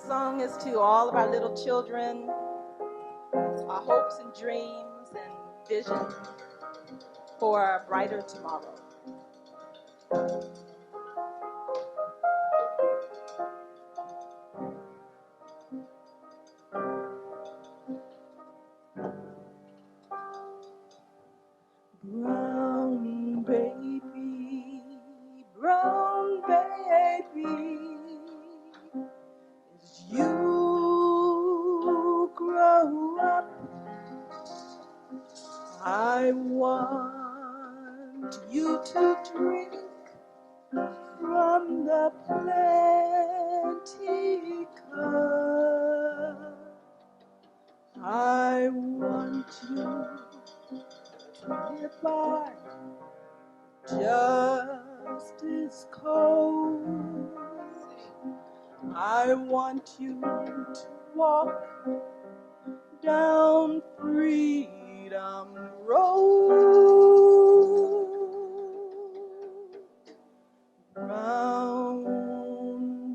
song is to all of our little children, our hopes and dreams and visions for a brighter tomorrow. Brown baby, as you grow up, I want you to drink from the plenty cup. I want you to live by justice code. I want you to walk down freedom road. Brown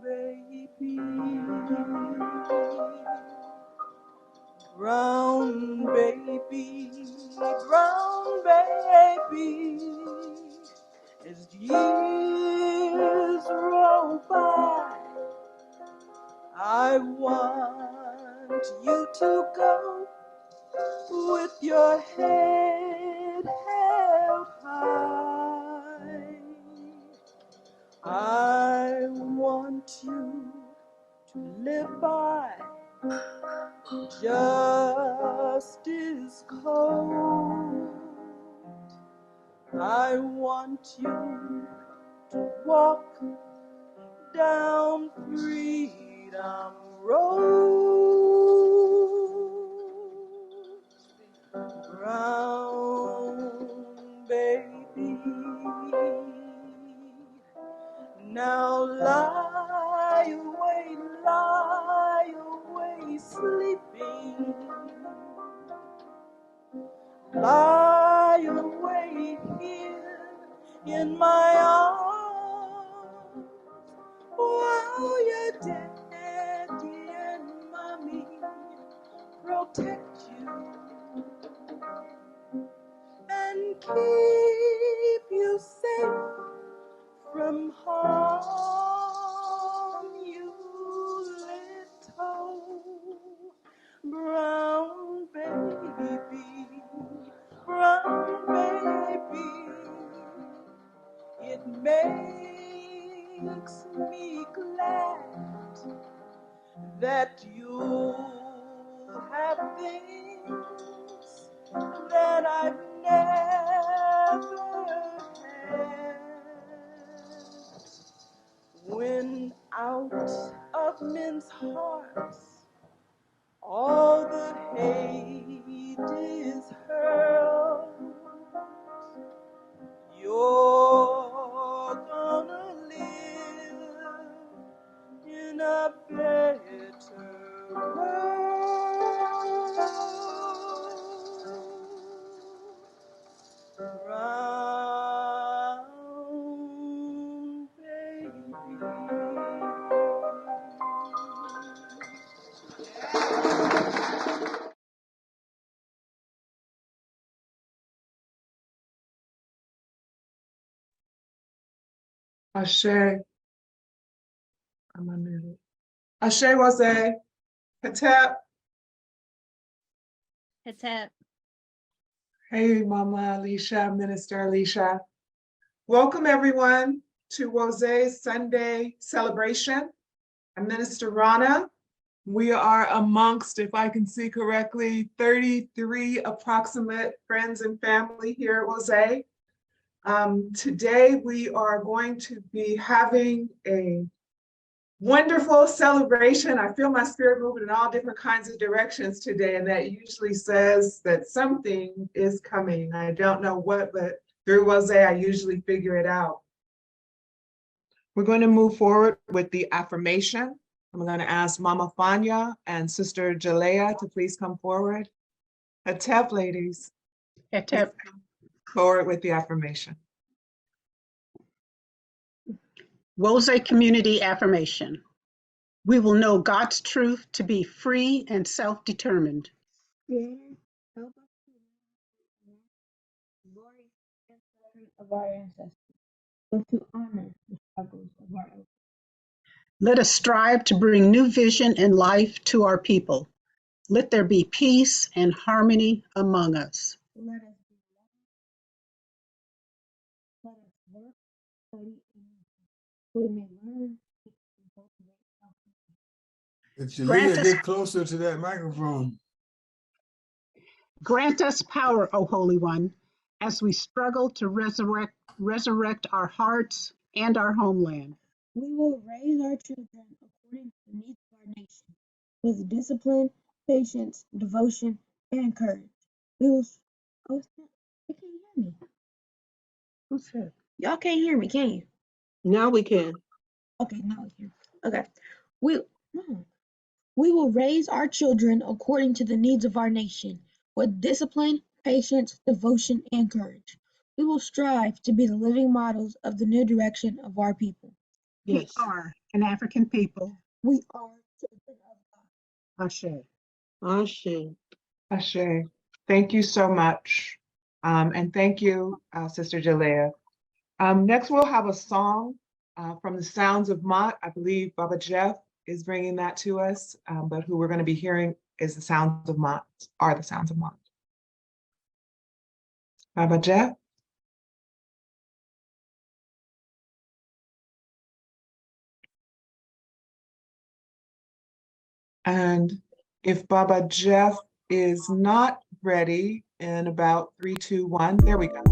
baby, brown baby, brown baby, as years roll by, I want you to go with your head held high. I want you to live by justice code. I want you to walk down freedom road. Brown baby, now lie away, sleeping. Lie away here in my arms while your daddy and mommy protect you and keep you safe from harm, you little brown baby, brown baby. It makes me glad that you have things that I've never had. When out of men's hearts all the hate is hurled, you're gonna live in a better world. Brown baby. Ashe, I'm unmuted. Ashe Wose, Hetep. Hetep. Hey, Mama Alicia, Minister Alicia. Welcome everyone to Wose's Sunday celebration. I'm Minister Rana. We are amongst, if I can see correctly, 33 approximate friends and family here at Wose. Today we are going to be having a wonderful celebration. I feel my spirit moving in all different kinds of directions today, and that usually says that something is coming. I don't know what, but through Wose, I usually figure it out. We're going to move forward with the affirmation. I'm going to ask Mama Fanya and Sister Jalea to please come forward. Hetep, ladies. Hetep. Forward with the affirmation. Wose Community Affirmation. We will know God's truth to be free and self-determined. Creator, help us to remember the glory and suffering of our ancestors, but to honor the struggles of our elders. Let us strive to bring new vision and life to our people. Let there be peace and harmony among us. Let us be loving. Let us work, study, and listen. We may learn, teach, and cultivate self-respect. Grant Jalea, us- get closer to that microphone. Grant us power, O Holy One, as we struggle to resurrect our hearts and our homeland. We will raise our children according to the needs of our nation, with discipline, patience, devotion, and courage. We will. Oh, snap. I can't hear me. Who said? Y'all can't hear me, can you? Now we can. Okay, now we can. Okay. No. We will raise our children according to the needs of our nation, with discipline, patience, devotion, and courage. We will strive to be the living models of the new direction of our people. Yes. We are an African people. We are children of God. Ashe. Ashe. Ashe. Thank you so much. And thank you, Sister Jalea. Next, we'll have a song from the Sounds of Mott. I believe Baba Jeff is bringing that to us, but who we're going to be hearing is the Sounds of Mott, are the Sounds of Mott. Baba Jeff? And if Baba Jeff is not ready in about 3, 2, 1, there we go.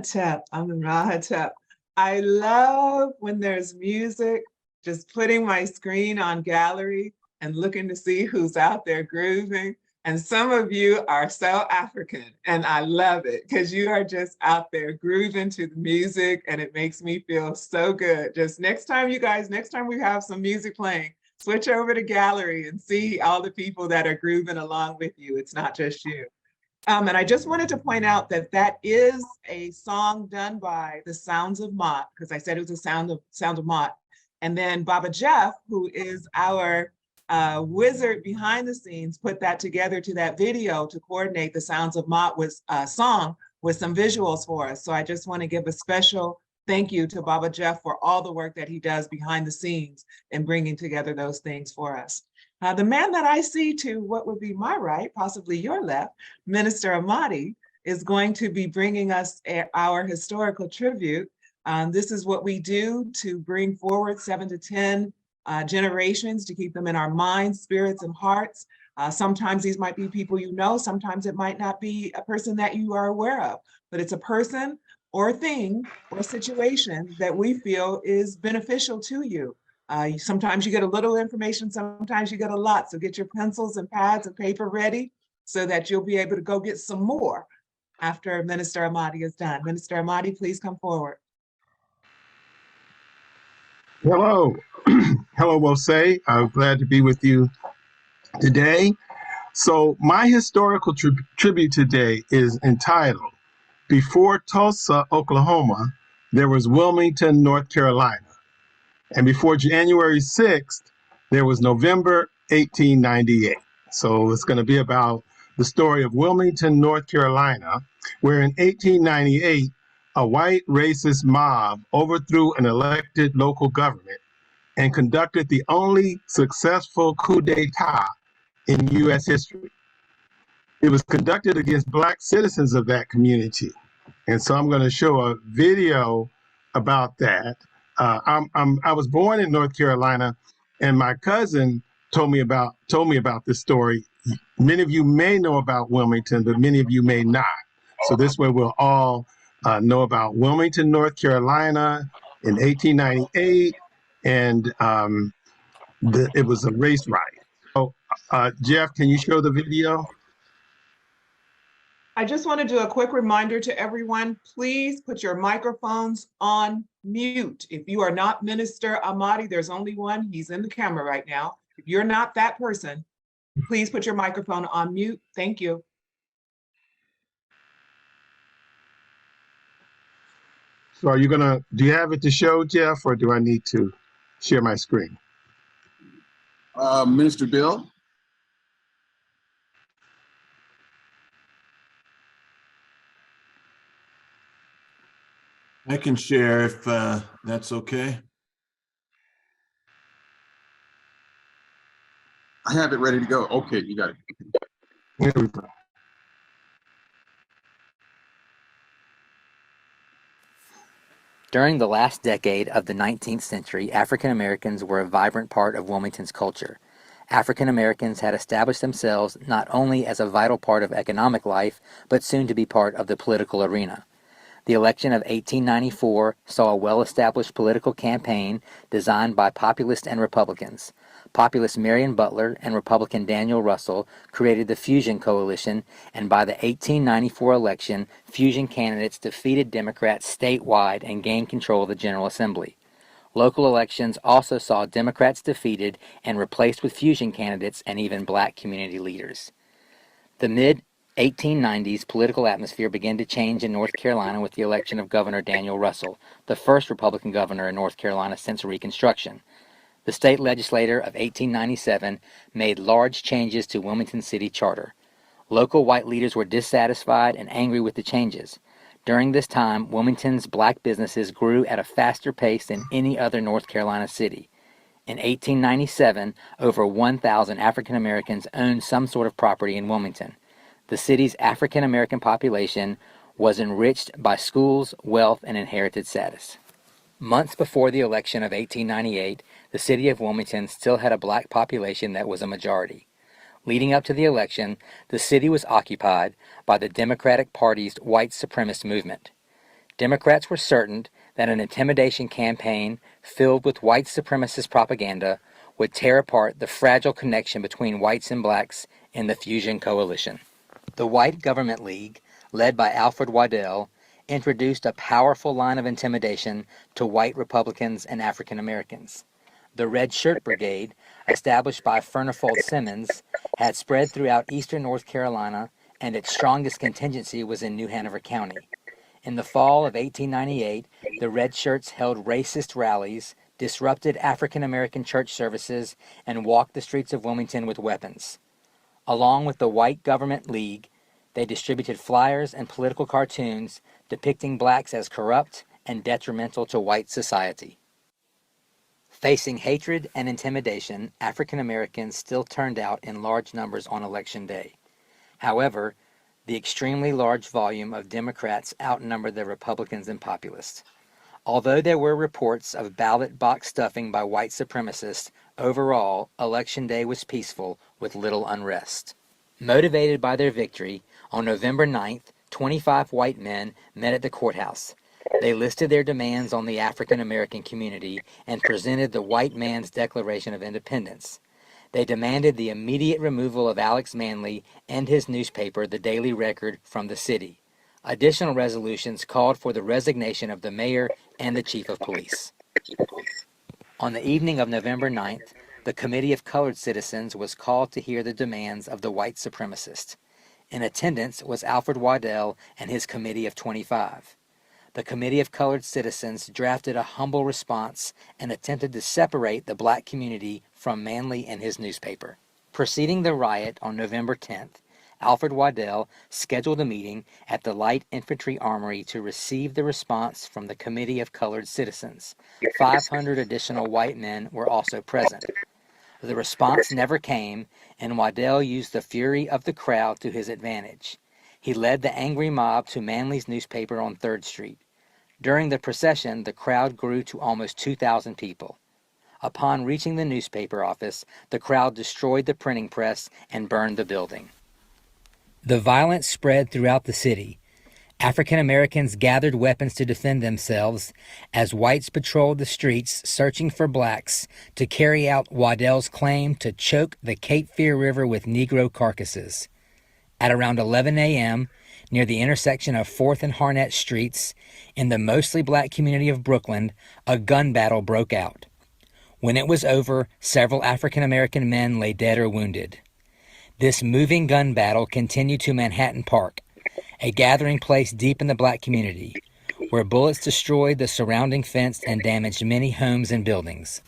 Mahatep. I'm in Mahatep. I love when there's music, just putting my screen on gallery and looking to see who's out there grooving. And some of you are so African, and I love it because you are just out there grooving to the music, and it makes me feel so good. Just next time, you guys, next time we have some music playing, switch over to gallery and see all the people that are grooving along with you. It's not just you. And I just wanted to point out that that is a song done by the Sounds of Mott, because I said it was a sound of Mott. And then Baba Jeff, who is our wizard behind the scenes, put that together to that video to coordinate the Sounds of Mott with song with some visuals for us. So I just want to give a special thank you to Baba Jeff for all the work that he does behind the scenes in bringing together those things for us. The man that I see to what would be my right, possibly your left, Minister Amadi, is going to be bringing us our historical tribute. This is what we do to bring forward 7 to 10 generations, to keep them in our minds, spirits, and hearts. Sometimes these might be people you know, sometimes it might not be a person that you are aware of, but it's a person or thing or situation that we feel is beneficial to you. Sometimes you get a little information, sometimes you get a lot. So get your pencils and pads and paper ready so that you'll be able to go get some more after Minister Amadi is done. Minister Amadi, please come forward. Hello. Hello, Wose. I'm glad to be with you today. So my historical tribute today is entitled, Before Tulsa, Oklahoma, There Was Wilmington, North Carolina. And before January 6th, there was November 1898. So it's going to be about the story of Wilmington, North Carolina, where in 1898, a white racist mob overthrew an elected local government and conducted the only successful coup d'etat in U.S. history. It was conducted against Black citizens of that community. And so I'm going to show a video about that. I was born in North Carolina, and my cousin told me about this story. Many of you may know about Wilmington, but many of you may not. So this way we'll all know about Wilmington, North Carolina in 1898, and it was a race riot. So Jeff, can you show the video? I just want to do a quick reminder to everyone, please put your microphones on mute. If you are not Minister Amadi, there's only one, he's in the camera right now. If you're not that person, please put your microphone on mute. Thank you. So are you do you have it to show, Jeff, or do I need to share my screen? Minister Bill? I can share if that's okay. I have it ready to go. Okay, you got it. Here we go. During the last decade of the 19th century, African Americans were a vibrant part of Wilmington's culture. African Americans had established themselves not only as a vital part of economic life, but soon to be part of the political arena. The election of 1894 saw a well-established political campaign designed by populists and Republicans. Populist Marion Butler and Republican Daniel Russell created the Fusion Coalition, and by the 1894 election, Fusion candidates defeated Democrats statewide and gained control of the General Assembly. Local elections also saw Democrats defeated and replaced with Fusion candidates and even Black community leaders. The mid-1890s political atmosphere began to change in North Carolina with the election of Governor Daniel Russell, the first Republican governor in North Carolina since Reconstruction. The state legislature of 1897 made large changes to Wilmington City Charter. Local white leaders were dissatisfied and angry with the changes. During this time, Wilmington's Black businesses grew at a faster pace than any other North Carolina city. In 1897, over 1,000 African Americans owned some sort of property in Wilmington. The city's African American population was enriched by schools, wealth, and inherited status. Months before the election of 1898, the city of Wilmington still had a Black population that was a majority. Leading up to the election, the city was occupied by the Democratic Party's white supremacist movement. Democrats were certain that an intimidation campaign filled with white supremacist propaganda would tear apart the fragile connection between whites and blacks in the Fusion Coalition. The White Government League, led by Alfred Waddell, introduced a powerful line of intimidation to white Republicans and African Americans. The Red Shirt Brigade, established by Furnifold Simmons, had spread throughout eastern North Carolina, and its strongest contingency was in New Hanover County. In the fall of 1898, the Red Shirts held racist rallies, disrupted African American church services, and walked the streets of Wilmington with weapons. Along with the White Government League, they distributed flyers and political cartoons depicting blacks as corrupt and detrimental to white society. Facing hatred and intimidation, African Americans still turned out in large numbers on Election Day. However, the extremely large volume of Democrats outnumbered the Republicans and populists. Although there were reports of ballot box stuffing by white supremacists, overall, Election Day was peaceful with little unrest. Motivated by their victory, on November 9th, 25 white men met at the courthouse. They listed their demands on the African American community and presented the white man's Declaration of Independence. They demanded the immediate removal of Alex Manly and his newspaper, The Daily Record, from the city. Additional resolutions called for the resignation of the mayor and the chief of police. On the evening of November 9th, the Committee of Colored Citizens was called to hear the demands of the white supremacists. In attendance was Alfred Waddell and his committee of 25. The Committee of Colored Citizens drafted a humble response and attempted to separate the black community from Manly and his newspaper. Preceding the riot on November 10th, Alfred Waddell scheduled a meeting at the Light Infantry Armory to receive the response from the Committee of Colored Citizens. 500 additional white men were also present. The response never came, and Waddell used the fury of the crowd to his advantage. He led the angry mob to Manly's newspaper on 3rd Street. During the procession, the crowd grew to almost 2,000 people. Upon reaching the newspaper office, the crowd destroyed the printing press and burned the building. The violence spread throughout the city. African Americans gathered weapons to defend themselves as whites patrolled the streets searching for blacks to carry out Waddell's claim to choke the Cape Fear River with Negro carcasses. At around 11 a.m., near the intersection of 4th and Harnett Streets, in the mostly black community of Brooklyn, a gun battle broke out. When it was over, several African American men lay dead or wounded. This moving gun battle continued to Manhattan Park, a gathering place deep in the black community, where bullets destroyed the surrounding fence and damaged many homes and buildings.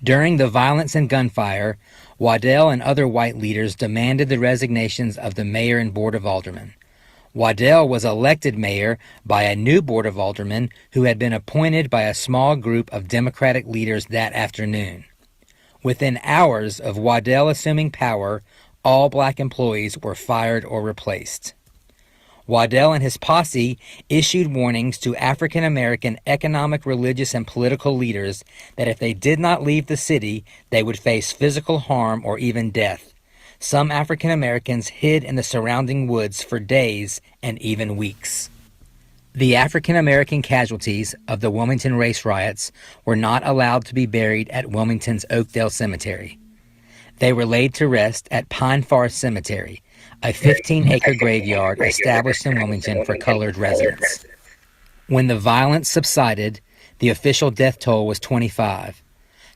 During the violence and gunfire, Waddell and other white leaders demanded the resignations of the mayor and board of aldermen. Waddell was elected mayor by a new board of aldermen who had been appointed by a small group of Democratic leaders that afternoon. Within hours of Waddell assuming power, all black employees were fired or replaced. Waddell and his posse issued warnings to African American economic, religious, and political leaders that if they did not leave the city, they would face physical harm or even death. Some African Americans hid in the surrounding woods for days and even weeks. The African American casualties of the Wilmington race riots were not allowed to be buried at Wilmington's Oakdale Cemetery. They were laid to rest at Pine Forest Cemetery, a 15-acre graveyard established in Wilmington for colored residents. When the violence subsided, the official death toll was 25.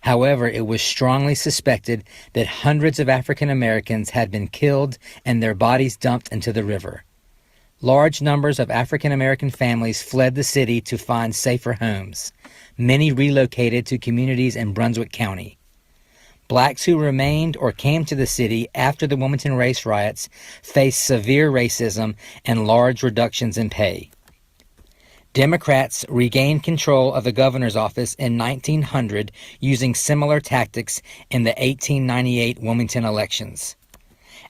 However, it was strongly suspected that hundreds of African Americans had been killed and their bodies dumped into the river. Large numbers of African American families fled the city to find safer homes. Many relocated to communities in Brunswick County. Blacks who remained or came to the city after the Wilmington race riots faced severe racism and large reductions in pay. Democrats regained control of the governor's office in 1900 using similar tactics in the 1898 Wilmington elections.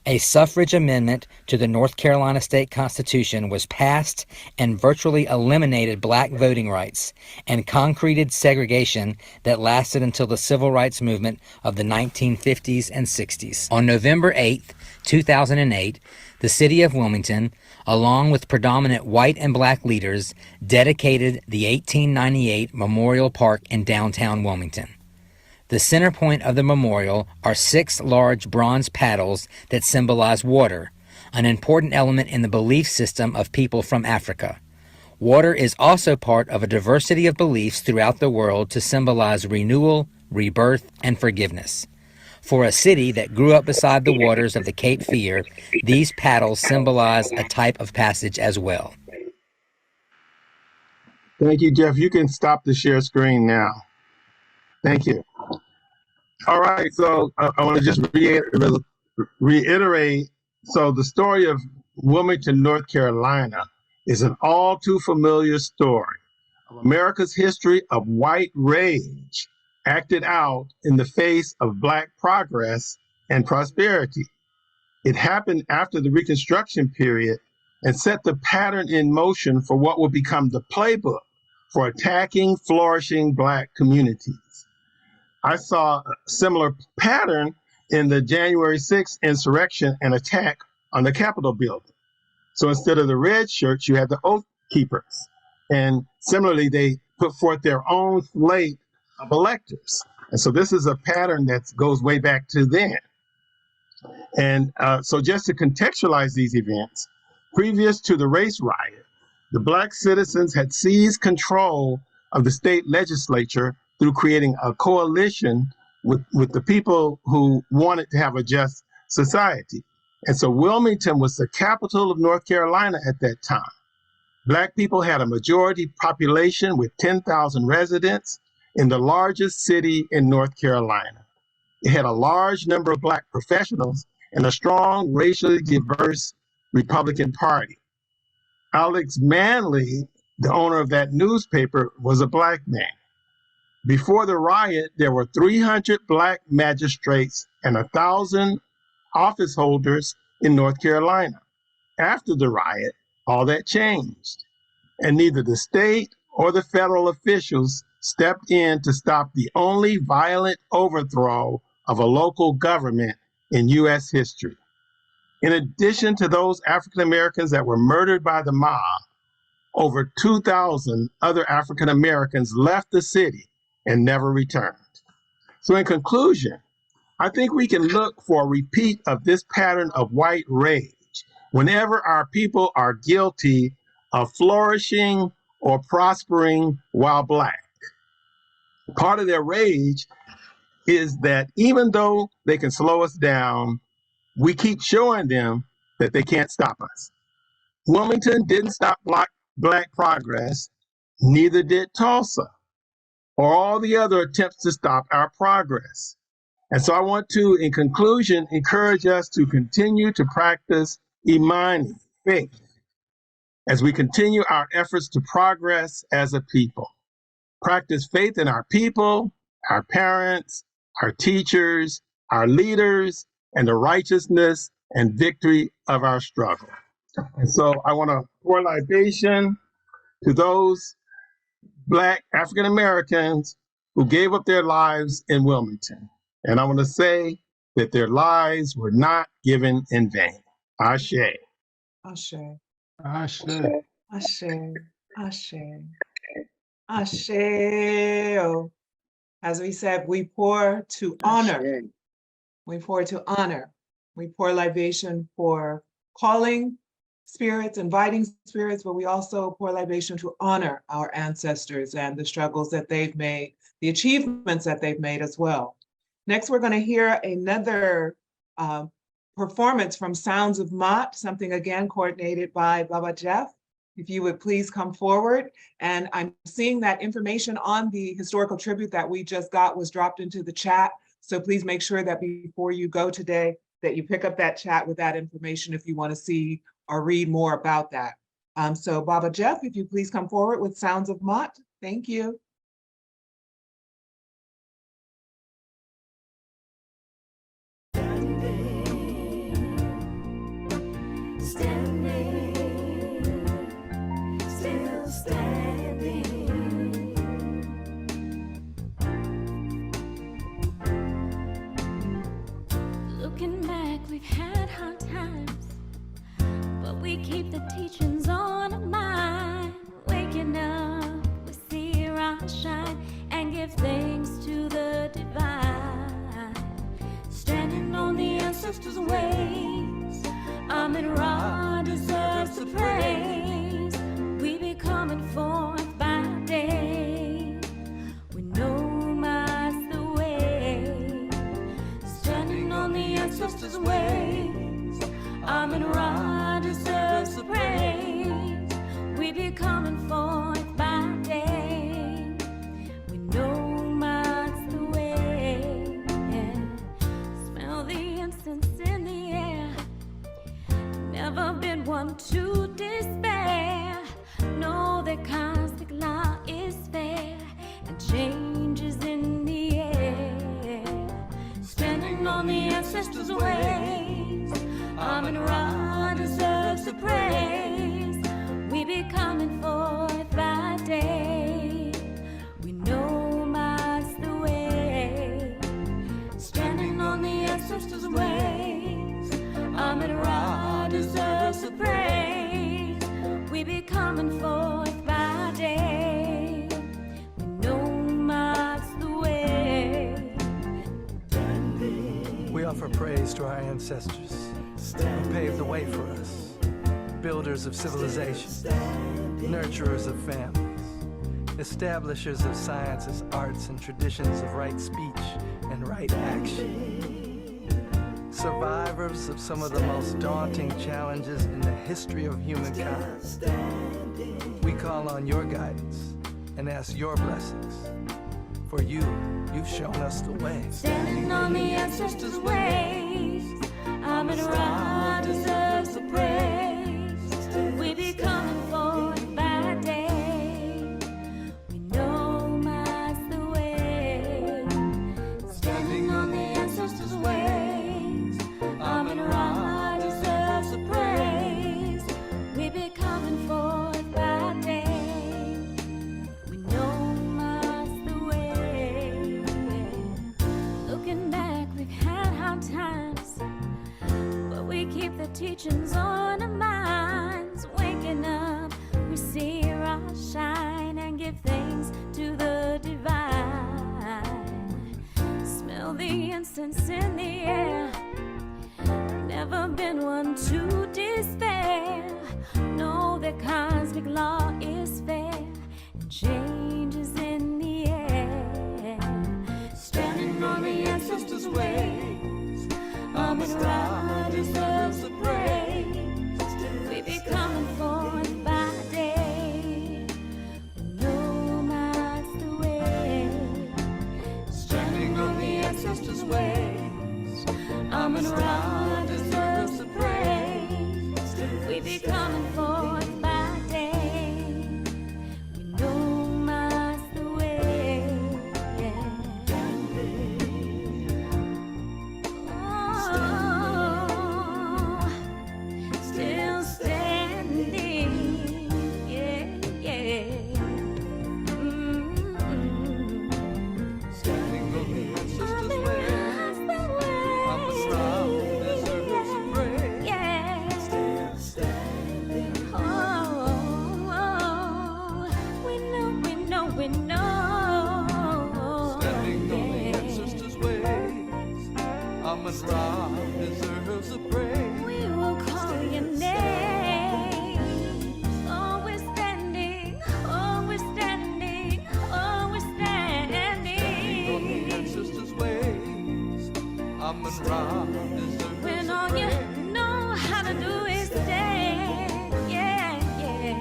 A suffrage amendment to the North Carolina State Constitution was passed and virtually eliminated black voting rights and concreted segregation that lasted until the civil rights movement of the 1950s and 60s. On November 8th, 2008, the city of Wilmington, along with predominant white and black leaders, dedicated the 1898 Memorial Park in downtown Wilmington. The center point of the memorial are 6 large bronze paddles that symbolize water, an important element in the belief system of people from Africa. Water is also part of a diversity of beliefs throughout the world to symbolize renewal, rebirth, and forgiveness. For a city that grew up beside the waters of the Cape Fear, these paddles symbolize a type of passage as well. Thank you, Jeff. You can stop the share screen now. Thank you. All right, so I want to just reiterate. So the story of Wilmington, North Carolina is an all too familiar story of America's history of white rage acted out in the face of black progress and prosperity. It happened after the Reconstruction period and set the pattern in motion for what would become the playbook for attacking flourishing black communities. I saw a similar pattern in the January 6th insurrection and attack on the Capitol building. So instead of the red shirts, you had the Oath Keepers. And similarly, they put forth their own slate of electors. And so this is a pattern that goes way back to then. And so just to contextualize these events, previous to the race riot, the black citizens had seized control of the state legislature through creating a coalition with the people who wanted to have a just society. And so Wilmington was the capital of North Carolina at that time. Black people had a majority population with 10,000 residents in the largest city in North Carolina. It had a large number of black professionals and a strong racially diverse Republican Party. Alex Manley, the owner of that newspaper, was a black man. Before the riot, there were 300 black magistrates and 1,000 office holders in North Carolina. After the riot, all that changed, and neither the state or the federal officials stepped in to stop the only violent overthrow of a local government in U.S. history. In addition to those African Americans that were murdered by the mob, over 2,000 other African Americans left the city and never returned. So in conclusion, I think we can look for a repeat of this pattern of white rage whenever our people are guilty of flourishing or prospering while black. Part of their rage is that even though they can slow us down, we keep showing them that they can't stop us. Wilmington didn't stop black progress, neither did Tulsa, or all the other attempts to stop our progress. And so I want to, in conclusion, encourage us to continue to practice Imani, faith, as we continue our efforts to progress as a people. Practice faith in our people, our parents, our teachers, our leaders, and the righteousness and victory of our struggle. And so I want to pour libation to those Black African Americans who gave up their lives in Wilmington. And I want to say that their lives were not given in vain. Ashe. Ashe. Ashe. Ashe. Ashe. Ashe. Oh. As we said, we pour to honor. We pour to honor. We pour libation for calling spirits, inviting spirits, but we also pour libation to honor our ancestors and the struggles that they've made, the achievements that they've made as well. Next, we're going to hear another performance from Sounds of Mott, something again coordinated by Baba Jeff. If you would please come forward. And I'm seeing that information on the historical tribute that we just got was dropped into the chat. So please make sure that before you go today, that you pick up that chat with that information if you want to see or read more about that. So Baba Jeff, if you please come forward with Sounds of Mott. Thank you. we've had hard times, but we keep the teachings on our mind. Waking up, we see our shine and give thanks to the divine. Standing on the ancestors' ways, Amen Ra deserves the praise. We be coming forth by day. We know that's the way. Standing on the ancestors' ways, Amen Ra deserves the praise. We be coming forth by day. We know that's the way. Smell the incense in the air. Never been one to despair. Know that cosmic law is fair and change is in the air. Standing on the ancestors' ways, Amen Ra deserves the praise. We be coming forth by day. We know that's the way. Standing on the ancestors' ways, Amen Ra deserves the praise. We be coming forth by day. We know that's the way. We offer praise to our ancestors who paved the way for us, builders of civilization, nurturers of families, establishers of sciences, arts, and traditions of right speech and right action, survivors of some of the most daunting challenges in the history of humankind. We call on your guidance and ask your blessings. For you've shown us the way. Standing on the ancestors' ways, Amen Ra deserves the praise. We be coming forth by day. We know that's the way. Standing on the ancestors' ways, Amen Ra deserves the praise. We be coming forth by day. We know that's the way. Looking back, we've had hard times, but we keep the teachings on our minds. Waking up, we see our shine and give thanks to the divine. Smell the incense in the air. Never been one to despair. Know that cosmic law is fair and change is in the air. Standing on the ancestors' ways, Amen Ra deserves the praise. We be coming forth by day. We know that's the way. Standing on the ancestors' ways, Amen Ra deserves the praise. We be coming forth by day. We know that's the way. Oh, still standing. Yeah, yeah. Standing on the ancestors' ways, Amen Ra deserves the praise. Yeah. Still standing. We know. Standing on the ancestors' ways, Amen Ra deserves the praise. We will call your name. Always standing, always standing, always standing. Standing on the ancestors' ways, Amen Ra deserves When the all you praise. know how to do is stand. Yeah, yeah.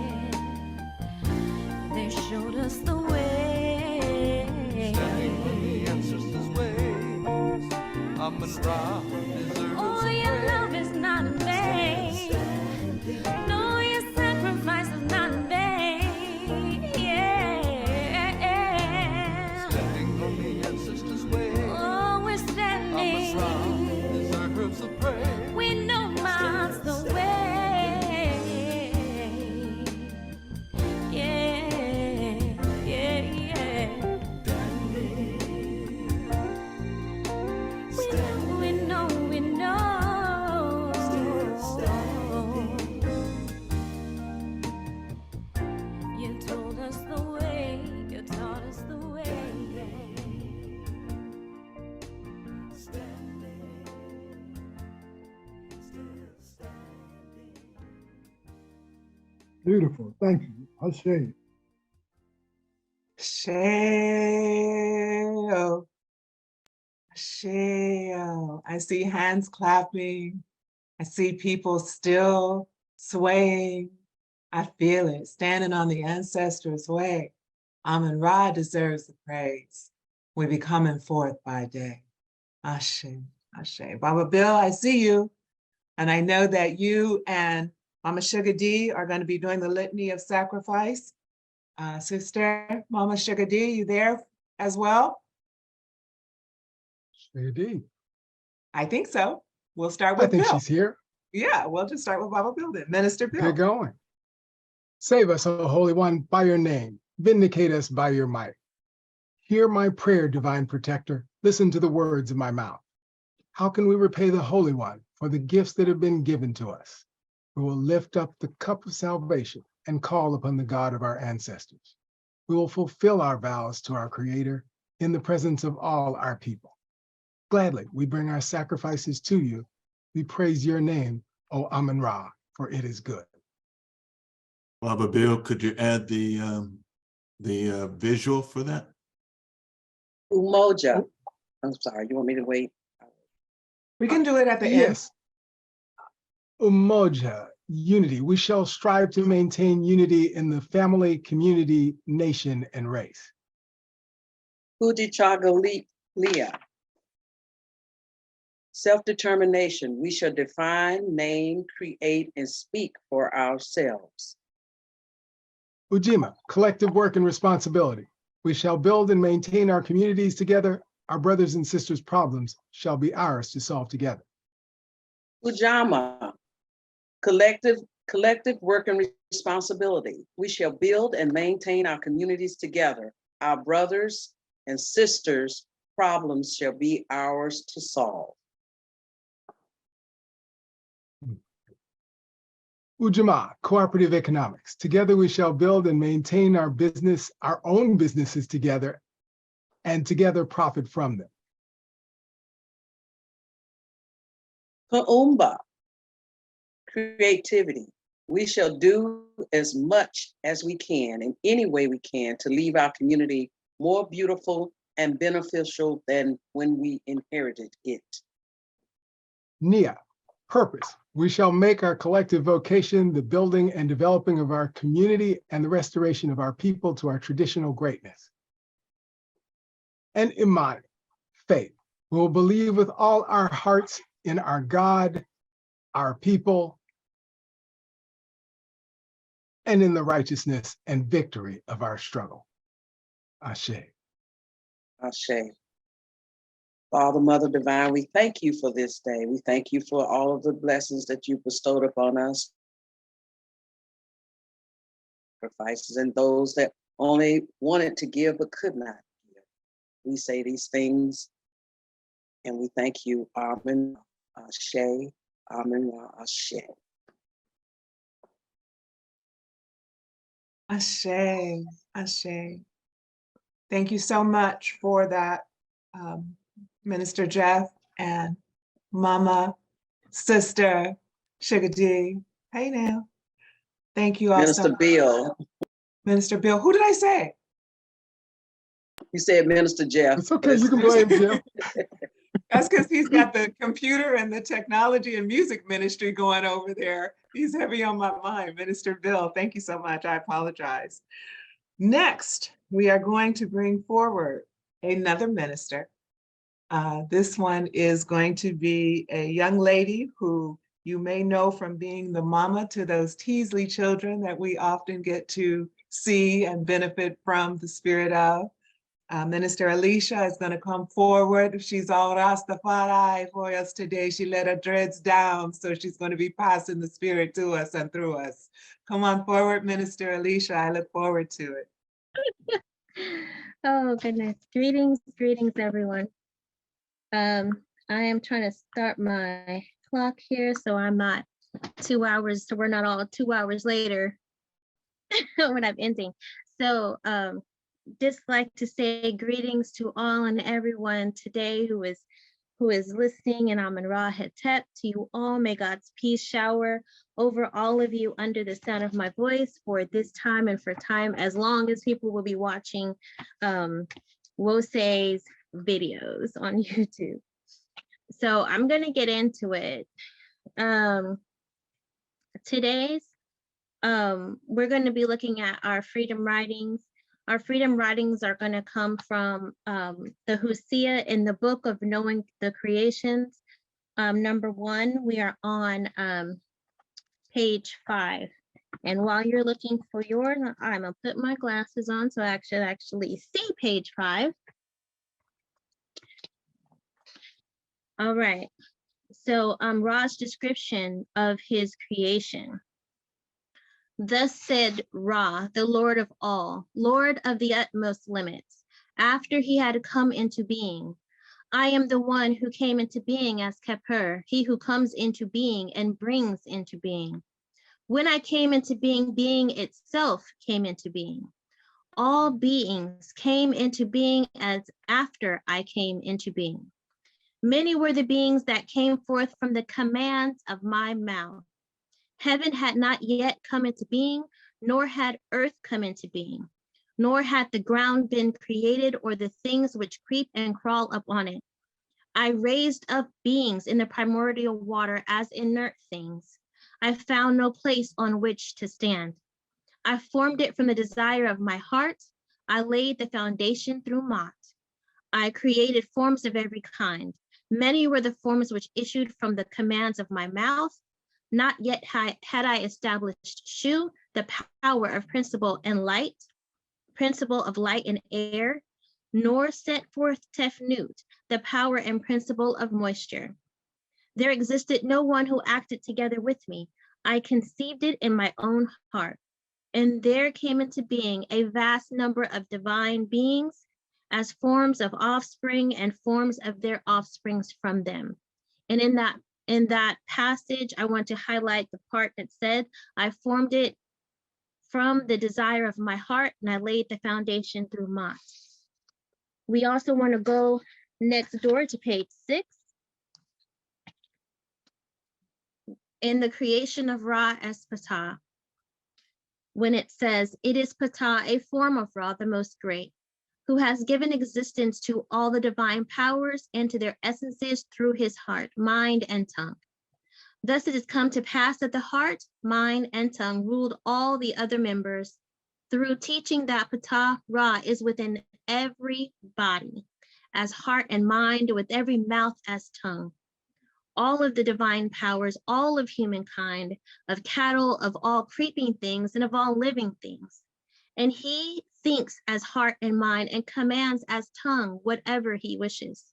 They showed us the way. Standing on the ancestors' ways, Amen Ra deserves Oh, the your praise. love is not in vain. No, your sacrifice is not in vain. Yeah. Standing on the ancestors' ways, Oh, we're Amen Ra standing. deserves the praise. We know that's the way. Yeah, yeah, yeah. We know Beautiful. Thank you. I'll show you. Sheo. Sheo. I see hands clapping. I see people still swaying. I feel it, standing on the ancestors' way. Amun-Ra deserves the praise. We be coming forth by day. Ashe, Ashe. Baba Bill, I see you. And I know that you and Mama Sugar D are going to be doing the litany of sacrifice. Sister, Mama Sugar D, you there as well? Sugar D. I think so. We'll start I with think Bill. she's here. Yeah, we'll just start with Baba Bill then. Minister Bill. Get going. Save us, O Holy One, by your name. Vindicate us by your might. Hear my prayer, divine protector. Listen to the words of my mouth. How can we repay the Holy One for the gifts that have been given to us? We will lift up the cup of salvation and call upon the God of our ancestors. We will fulfill our vows to our Creator in the presence of all our people. Gladly, we bring our sacrifices to you. We praise your name, O Amun-Ra, for it is good. Baba Bill, could you add the visual for that? Umoja. I'm sorry, you want me to wait? We can do it at the end. Yes. Umoja, unity. We shall strive to maintain unity in the family, community, nation, and race. Udichagalia. Self-determination. We shall define, name, create, and speak for ourselves. Ujima, collective work and responsibility. We shall build and maintain our communities together. Our brothers and sisters' problems shall be ours to solve together. Ujama, collective work and responsibility. We shall build and maintain our communities together. Our brothers and sisters' problems shall be ours to solve. Ujamaa, cooperative economics. Together we shall build and maintain our own businesses together, and together profit from them. Kaumba, creativity. We shall do as much as we can in any way we can to leave our community more beautiful and beneficial than when we inherited it. Nia, purpose. We shall make our collective vocation the building and developing of our community and the restoration of our people to our traditional greatness. And Imani, faith. We will believe with all our hearts in our God, our people, and in the righteousness and victory of our struggle. Ashe. Ashe. Father, Mother Divine, we thank you for this day. We thank you for all of the blessings that you bestowed upon us. Sacrifices and those that only wanted to give but could not give. We say these things and we thank you. Amen. Ashe. Amen. Ashe. Ashe, Ashe. Thank you so much for that, Minister Jeff and Mama, Sister, Sugar D. Hey now. Thank you all so Minister much. Bill. Minister Bill, who did I say? You said Minister Jeff. It's okay, you can blame Jeff. That's because he's got the computer and the technology and music ministry going over there. He's heavy on my mind. Minister Bill, thank you so much. I apologize. Next, we are going to bring forward another minister. This one is going to be a young lady who you may know from being the mama to those Teasley children that we often get to see and benefit from the spirit of. Minister Alicia is going to come forward. She's all Rastafari for us today. She let her dreads down, so she's going to be passing the spirit to us and through us. Come on forward, Minister Alicia. I look forward to it. Oh, goodness. Greetings, everyone. I am trying to start my clock here, so I'm not 2 hours, so we're not all 2 hours later when I'm ending. So, just like to say greetings to all and everyone today who is who is listening, and Amen Ra Hetep to you all. May God's peace shower over all of you under the sound of my voice for this time and for time as long as people will be watching Wose's videos on YouTube. So I'm going to get into it. Today's, we're going to be looking at our freedom writings. Our freedom writings are going to come from the Hosea in the book of Knowing the Creations. Number 1, we are on page 5. And while you're looking for yours, I'm going to put my glasses on so I should actually see page 5. All right. So Ra's description of his creation. Thus said Ra, the Lord of all, Lord of the utmost limits, after he had come into being. I am the one who came into being as Khepr, he who comes into being and brings into being. When I came into being, being itself came into being. All beings came into being as after I came into being. Many were the beings that came forth from the commands of my mouth. Heaven had not yet come into being, nor had earth come into being, nor had the ground been created or the things which creep and crawl upon it. I raised up beings in the primordial water as inert things. I found no place on which to stand. I formed it from the desire of my heart. I laid the foundation through Mot. I created forms of every kind. Many were the forms which issued from the commands of my mouth. Not yet had I established Shu, the power of principle and light, principle of light and air, nor set forth Tefnut, the power and principle of moisture. There existed no one who acted together with me. I conceived it in my own heart. And there came into being a vast number of divine beings as forms of offspring and forms of their offsprings from them. And in that passage, I want to highlight the part that said, I formed it from the desire of my heart and I laid the foundation through Mot. We also want to go next door to page 6. In the creation of Ra as Ptah, when it says, it is Ptah, a form of Ra, the most great, who has given existence to all the divine powers and to their essences through his heart, mind, and tongue. Thus it has come to pass that the heart, mind, and tongue ruled all the other members through teaching that Ptah Ra is within every body, as heart and mind, with every mouth as tongue. All of the divine powers, all of humankind, of cattle, of all creeping things, and of all living things. And he thinks as heart and mind and commands as tongue whatever he wishes.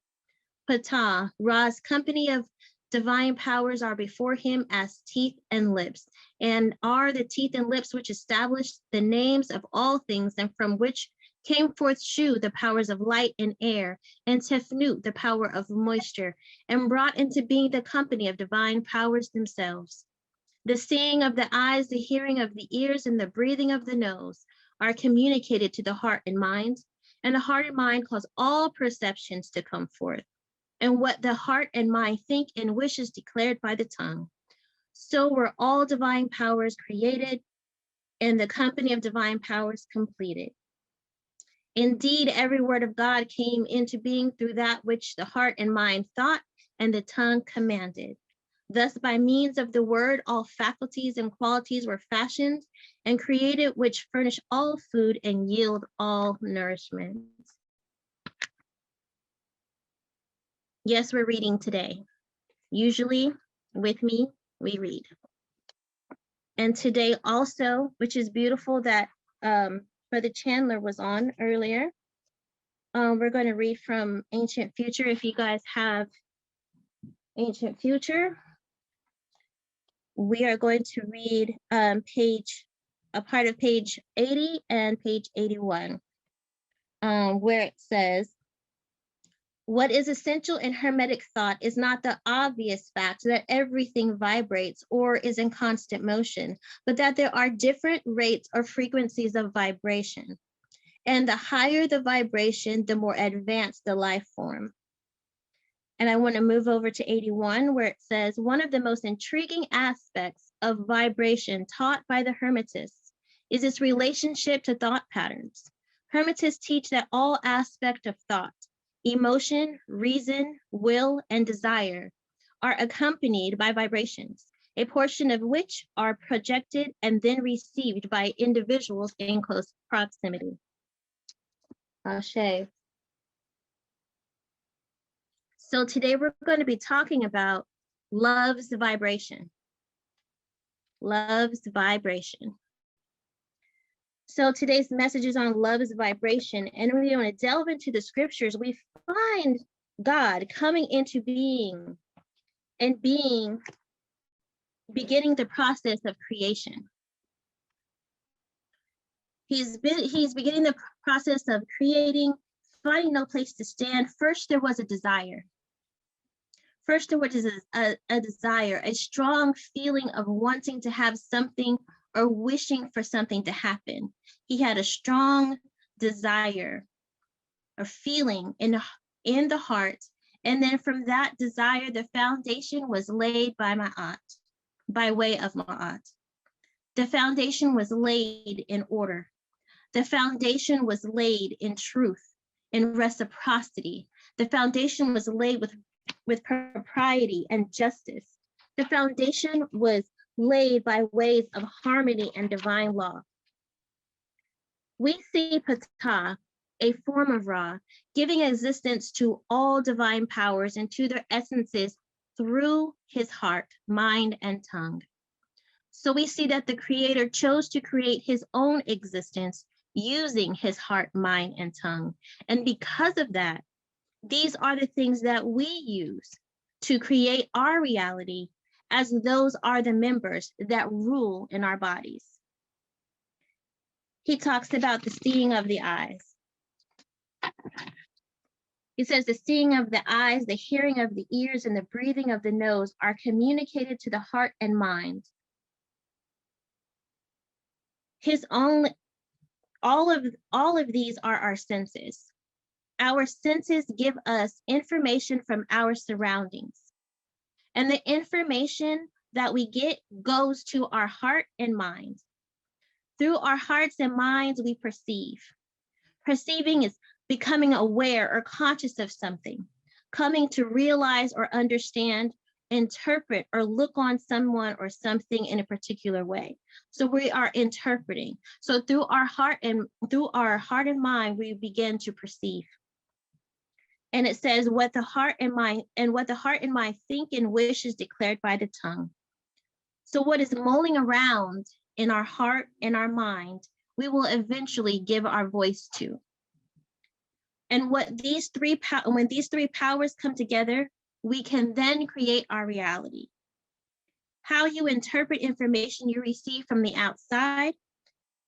Ptah, Ra's company of divine powers are before him as teeth and lips, and are the teeth and lips which established the names of all things, and from which came forth Shu, the powers of light and air, and Tefnut, the power of moisture, and brought into being the company of divine powers themselves. The seeing of the eyes, the hearing of the ears, and the breathing of the nose are communicated to the heart and mind, and the heart and mind cause all perceptions to come forth. And what the heart and mind think and wish is declared by the tongue. So were all divine powers created, and the company of divine powers completed. Indeed, every word of God came into being through that which the heart and mind thought, and the tongue commanded. Thus, by means of the word, all faculties and qualities were fashioned and created, which furnish all food and yield all nourishment. Yes, we're reading today. Usually, with me, we read. And today also, which is beautiful that Brother Chandler was on earlier, we're going to read from Ancient Future. If you guys have Ancient Future, we are going to read a part of page 80 and page 81, where it says, what is essential in Hermetic thought is not the obvious fact that everything vibrates or is in constant motion, but that there are different rates or frequencies of vibration. And the higher the vibration, the more advanced the life form. And I want to move over to 81, where it says, one of the most intriguing aspects of vibration taught by the Hermetists is its relationship to thought patterns. Hermetists teach that all aspects of thought, emotion, reason, will, and desire are accompanied by vibrations, a portion of which are projected and then received by individuals in close proximity. Ashe. So today we're going to be talking about love's vibration. Love's vibration. So today's message is on love's vibration, and we want to delve into the scriptures. We find God coming into being and beginning the process of creation. He's beginning the process of creating, finding no place to stand. First, there was a desire. First, there was a desire, a strong feeling of wanting to have something or wishing for something to happen. He had a strong desire or feeling in the heart. And then from that desire, the foundation was laid by Ma'at, by way of Ma'at. The foundation was laid in order. The foundation was laid in truth, in reciprocity. The foundation was laid with propriety and justice. The foundation was laid by ways of harmony and divine law. We see Ptah, a form of Ra, giving existence to all divine powers and to their essences through his heart, mind, and tongue. So we see that the Creator chose to create his own existence using his heart, mind, and tongue. And because of that, these are the things that we use to create our reality, as those are the members that rule in our bodies. He talks about the seeing of the eyes. He says the seeing of the eyes, the hearing of the ears, and the breathing of the nose are communicated to the heart and mind. All of these are our senses. Our senses give us information from our surroundings. And the information that we get goes to our heart and mind. Through our hearts and minds, we perceive. Perceiving is becoming aware or conscious of something, coming to realize or understand, interpret, or look on someone or something in a particular way. So we are interpreting. So through our heart and mind, we begin to perceive. And it says what the heart and mind think and wish is declared by the tongue. So what is mulling around in our heart and our mind, we will eventually give our voice to. And when these three powers come together, we can then create our reality. How you interpret information you receive from the outside,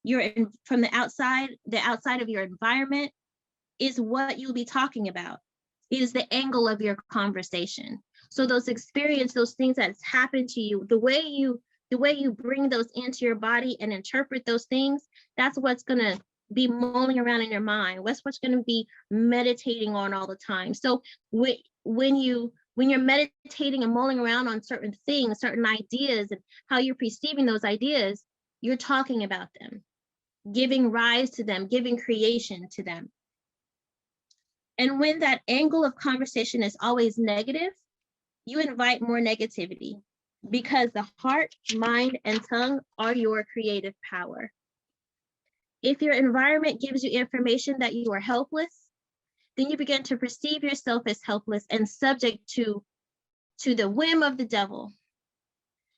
the outside of your environment, is what you'll be talking about. It is the angle of your conversation. So those things that's happened to you, the way you bring those into your body and interpret those things, that's what's gonna be mulling around in your mind. What's gonna be meditating on all the time. So when you're meditating and mulling around on certain things, certain ideas, and how you're perceiving those ideas, you're talking about them, giving rise to them, giving creation to them. And when that angle of conversation is always negative, you invite more negativity, because the heart, mind, and tongue are your creative power. If your environment gives you information that you are helpless, then you begin to perceive yourself as helpless and subject to the whim of the devil.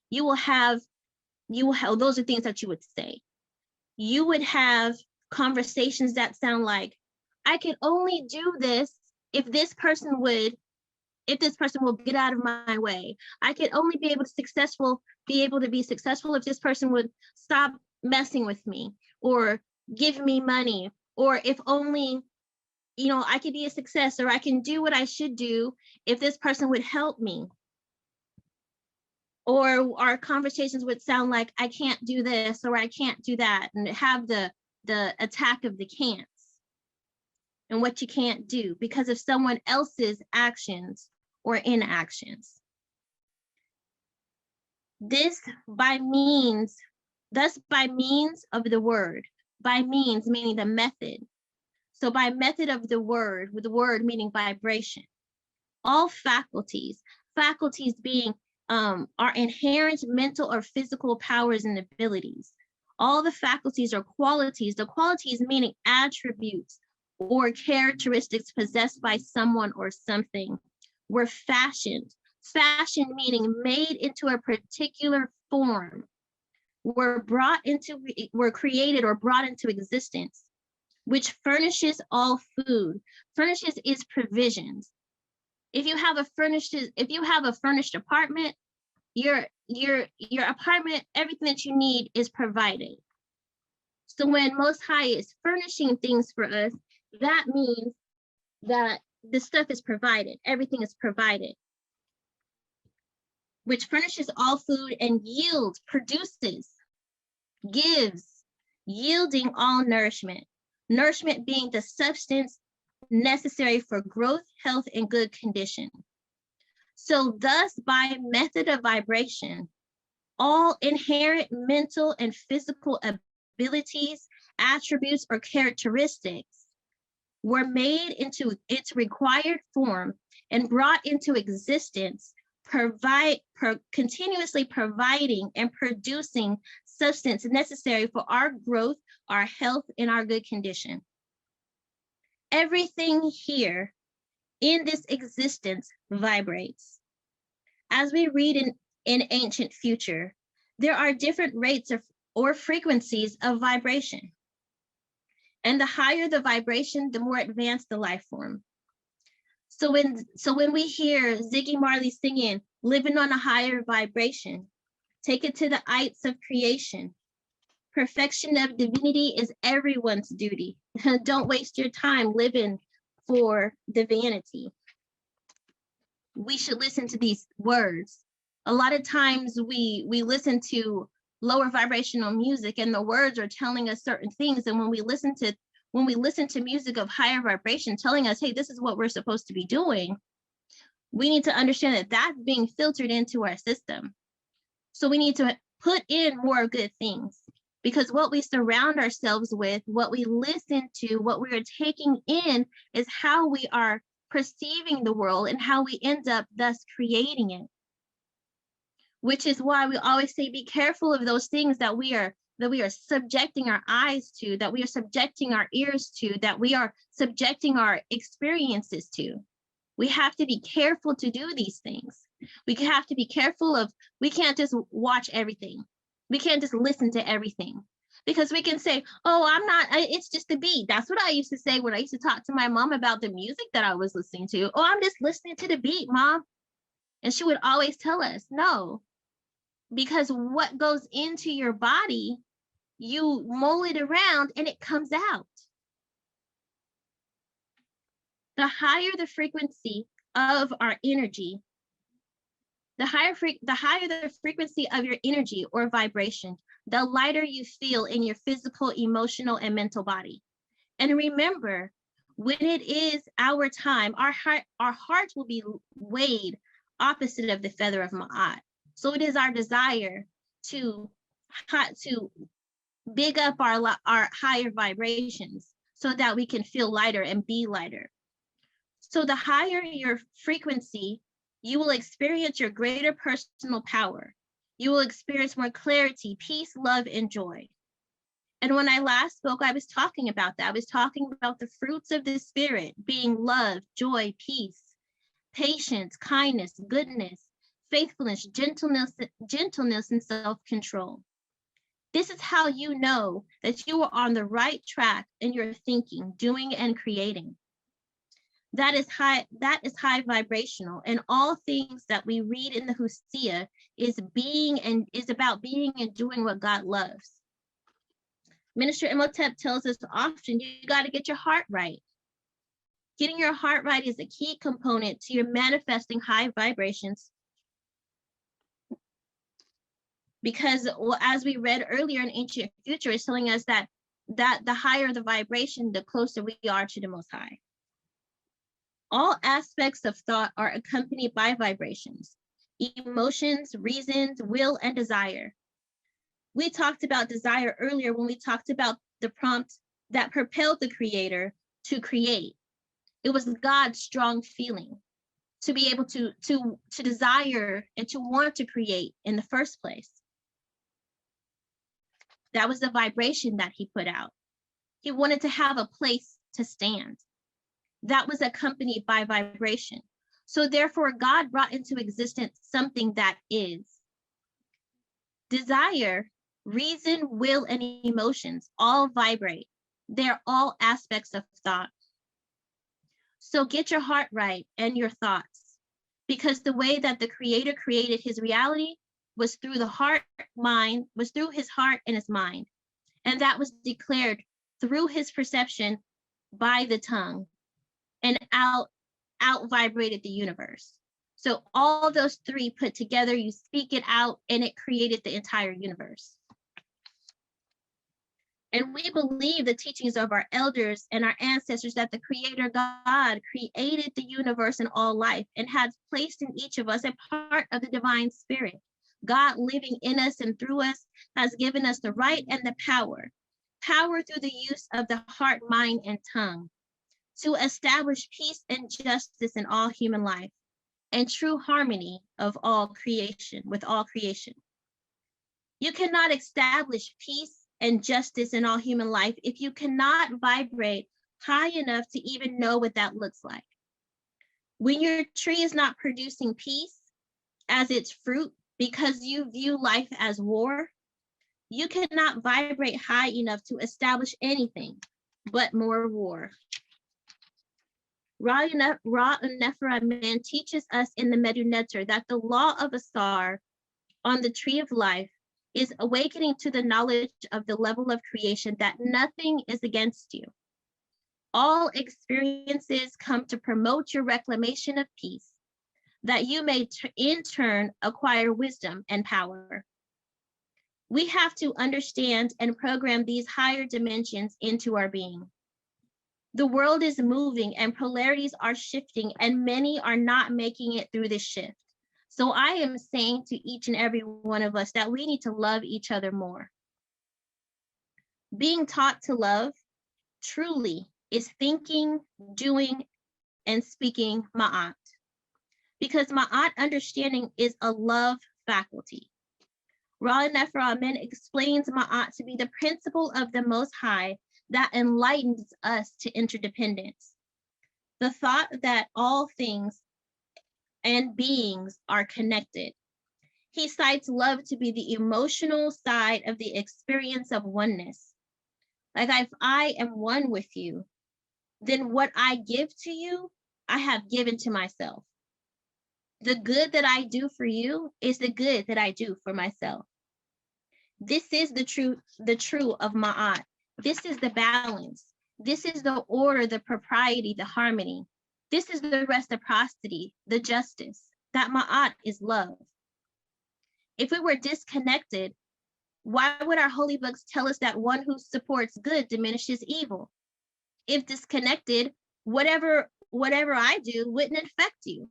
You will have, those are things that you would say. You would have conversations that sound like, I can only do this if this person will get out of my way. I could only be able to be successful if this person would stop messing with me or give me money, or if only, I could be a success, or I can do what I should do if this person would help me. Or our conversations would sound like, I can't do this, or I can't do that, and have the attack of the can'ts and what you can't do because of someone else's actions or inactions. Thus by means of the word, by means meaning the method. So by method of the word, with the word meaning vibration, all faculties being our inherent mental or physical powers and abilities. All the faculties are qualities, the qualities meaning attributes or characteristics possessed by someone or something, were fashioned. Fashion meaning made into a particular form, were created or brought into existence, which furnishes all food. Furnishes is provisions. If you have a furnished apartment, your apartment, everything that you need is provided. So when Most High is furnishing things for us, that means that the stuff is provided, everything is provided, which furnishes all food and yields, produces, gives, yielding all nourishment. Nourishment being the substance necessary for growth, health, and good condition. So thus, by method of vibration, all inherent mental and physical abilities, attributes, or characteristics were made into its required form and brought into existence, continuously providing and producing substance necessary for our growth, our health, and our good condition. Everything here in this existence vibrates. As we read in ancient future, there are different rates or frequencies of vibration. And the higher the vibration, the more advanced the life form. So when we hear Ziggy Marley singing, living on a higher vibration, take it to the heights of creation. Perfection of divinity is everyone's duty. Don't waste your time living for the vanity. We should listen to these words. A lot of times we listen to lower vibrational music and the words are telling us certain things. And when we listen to music of higher vibration telling us, hey, this is what we're supposed to be doing, we need to understand that that's being filtered into our system. So we need to put in more good things, because what we surround ourselves with, what we listen to, what we are taking in is how we are perceiving the world and how we end up thus creating it. Which is why we always say, be careful of those things that we are subjecting our eyes to, that we are subjecting our ears to, that we are subjecting our experiences to. We have to be careful to do these things. We have to be careful of, we can't just watch everything. We can't just listen to everything, because we can say, oh, it's just the beat. That's what I used to say when I used to talk to my mom about the music that I was listening to. Oh, I'm just listening to the beat, Mom. And she would always tell us, no, because what goes into your body, you mull it around and it comes out. The higher the frequency of our energy, the higher the frequency of your energy or vibration, the lighter you feel in your physical, emotional, and mental body. And remember, when it is our time, our hearts will be weighed opposite of the feather of Ma'at. So it is our desire to big up our higher vibrations so that we can feel lighter and be lighter. So the higher your frequency, you will experience your greater personal power. You will experience more clarity, peace, love, and joy. And when I last spoke, I was talking about that. I was talking about the fruits of the Spirit being love, joy, peace, patience, kindness, goodness, faithfulness, gentleness, and self-control. This is how you know that you are on the right track in your thinking, doing, and creating. That is high vibrational, and all things that we read in the Hosea is about being and doing what God loves. Minister Imhotep tells us often, you got to get your heart right. Getting your heart right is a key component to your manifesting high vibrations. Because as we read earlier in Ancient Future, it's telling us that the higher the vibration, the closer we are to the Most High. All aspects of thought are accompanied by vibrations, emotions, reasons, will, and desire. We talked about desire earlier when we talked about the prompt that propelled the creator to create. It was God's strong feeling to be able to desire and to want to create in the first place. That was the vibration that he put out. He wanted to have a place to stand. That was accompanied by vibration. So therefore, God brought into existence something that is. Desire, reason, will, and emotions all vibrate. They're all aspects of thought. So get your heart right and your thoughts, because the way that the creator created his reality was through the heart, mind, was through his heart and his mind. And that was declared through his perception by the tongue, and out vibrated the universe. So all those three put together, you speak it out, and it created the entire universe. And we believe the teachings of our elders and our ancestors that the creator God created the universe and all life and has placed in each of us a part of the divine spirit. God living in us and through us has given us the right and the power through the use of the heart, mind, and tongue to establish peace and justice in all human life and true harmony of all creation, with all creation. You cannot establish peace and justice in all human life if you cannot vibrate high enough to even know what that looks like. When your tree is not producing peace as its fruit because you view life as war, you cannot vibrate high enough to establish anything but more war. Ra Nephra teaches us in the Medu Neter that the law of Asar on the tree of life is awakening to the knowledge of the level of creation that nothing is against you. All experiences come to promote your reclamation of peace, that you may in turn acquire wisdom and power. We have to understand and program these higher dimensions into our being. The world is moving and polarities are shifting, and many are not making it through this shift. So I am saying to each and every one of us that we need to love each other more. Being taught to love truly is thinking, doing, and speaking ma'at. Because ma'at understanding is a love faculty. Ra Nephra Amen explains ma'at to be the principle of the Most High that enlightens us to interdependence. The thought that all things and beings are connected. He cites love to be the emotional side of the experience of oneness. Like if I am one with you, then what I give to you, I have given to myself. The good that I do for you is the good that I do for myself. This is the true of Ma'at. This is the balance. This is the order, the propriety, the harmony. This is the reciprocity, the justice. That Ma'at is love. If we were disconnected, why would our holy books tell us that one who supports good diminishes evil? If disconnected, whatever I do wouldn't affect you.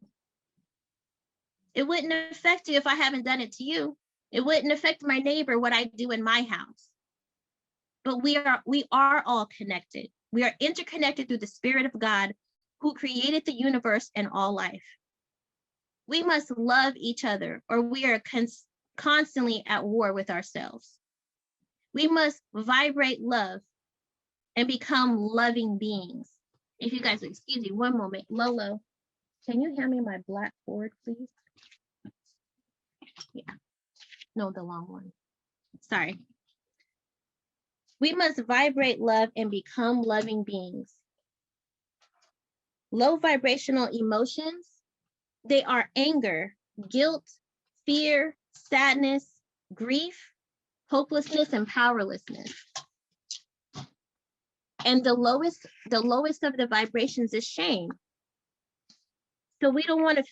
It wouldn't affect you if I haven't done it to you. It wouldn't affect my neighbor what I do in my house. But we are all connected. We are interconnected through the Spirit of God who created the universe and all life. We must love each other, or we are constantly at war with ourselves. We must vibrate love and become loving beings. If you guys will excuse me one moment. Lolo, can you hand me my black cord, please? Yeah, no, the long one. Sorry. We must vibrate love and become loving beings. Low vibrational emotions, they are anger, guilt, fear, sadness, grief, hopelessness, and powerlessness. And the lowest of the vibrations is shame. So we don't want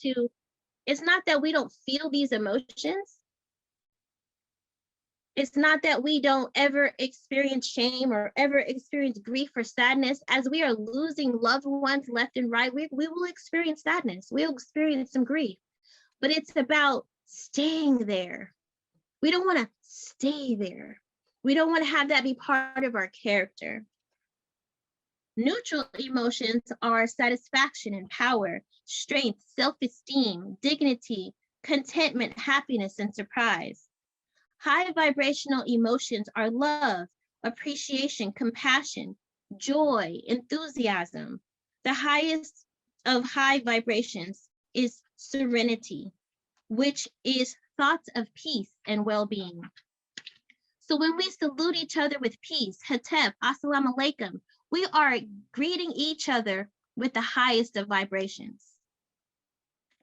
to, it's not that we don't feel these emotions. It's not that we don't ever experience shame or ever experience grief or sadness. As we are losing loved ones left and right, we will experience sadness. We'll experience some grief, but it's about staying there. We don't want to stay there. We don't want to have that be part of our character. Neutral emotions are satisfaction and power, strength, self-esteem, dignity, contentment, happiness, and surprise. High vibrational emotions are love, appreciation, compassion, joy, enthusiasm. The highest of high vibrations is serenity, which is thoughts of peace and well-being. So when we salute each other with peace, Hatep, Assalamu alaikum, we are greeting each other with the highest of vibrations.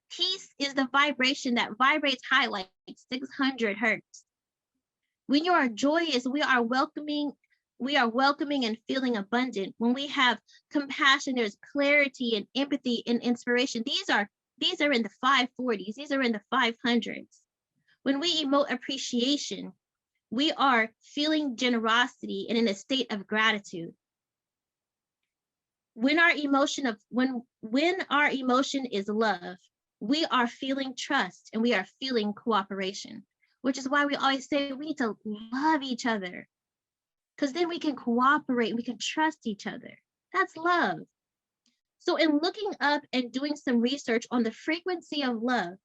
Peace is the vibration that vibrates high like 600 hertz. When you are joyous, we are welcoming and feeling abundant. When we have compassion, there's clarity and empathy and inspiration. These are in the 540s, these are in the 500s. When we emote appreciation, we are feeling generosity and in a state of gratitude. When our emotion is love, we are feeling trust and we are feeling cooperation, which is why we always say we need to love each other, because then we can cooperate, we can trust each other. That's love. So in looking up and doing some research on the frequency of love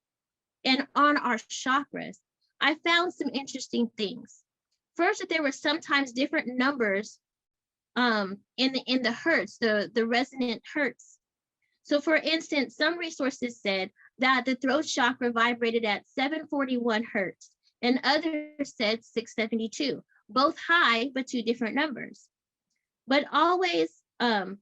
and on our chakras, I found some interesting things. First, that there were sometimes different numbers in the hertz, the resonant hertz. So for instance, some resources said that the throat chakra vibrated at 741 hertz and others said 672, both high, but two different numbers. But always with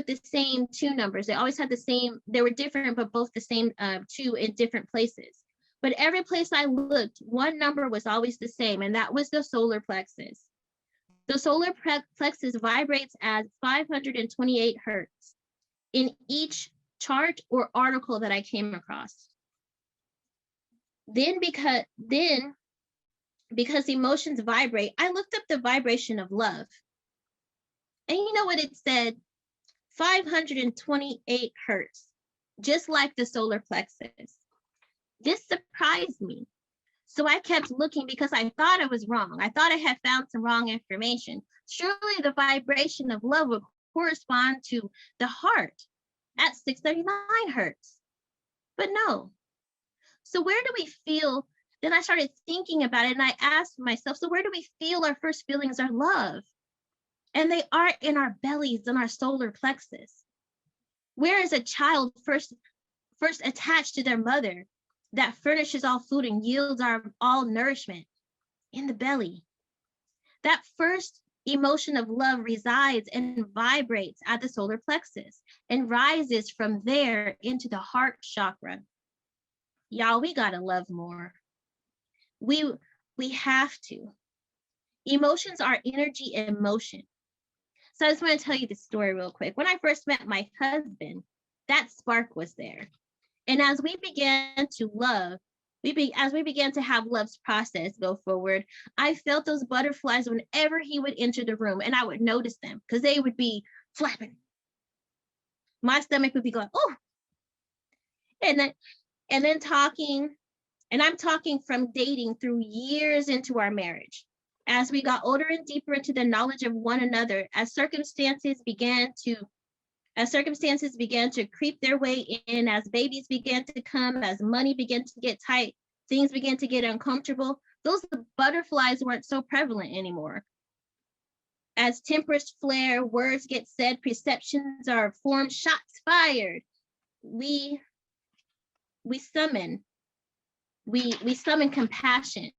the same two numbers. They always had the same, they were different, but both the same two in different places. But every place I looked, one number was always the same, and that was the solar plexus. The solar plexus vibrates at 528 hertz in each chart or article that I came across. Then because emotions vibrate, I looked up the vibration of love. And you know what it said? 528 hertz, just like the solar plexus. This surprised me. So I kept looking because I thought I was wrong. I thought I had found some wrong information. Surely the vibration of love would correspond to the heart at 639 hertz. But no. So where do we feel? Then I started thinking about it and I asked myself, so where do we feel our first feelings are love? And they are in our bellies, in our solar plexus. Where is a child first attached to their mother that furnishes all food and yields all nourishment? In the belly. That first emotion of love resides and vibrates at the solar plexus and rises from there into the heart chakra. Y'all, we gotta love more. We have to. Emotions are energy in motion. So I just want to tell you the story real quick. When I first met my husband, that spark was there. And as we began to love, as we began to have love's process go forward, I felt those butterflies whenever he would enter the room, and I would notice them because they would be flapping. My stomach would be going, oh. And then talking, and I'm talking from dating through years into our marriage. As we got older and deeper into the knowledge of one another, as circumstances began to creep their way in, as babies began to come, as money began to get tight, things began to get uncomfortable, those butterflies weren't so prevalent anymore. As tempers flare, words get said, perceptions are formed, shots fired, we summon compassion.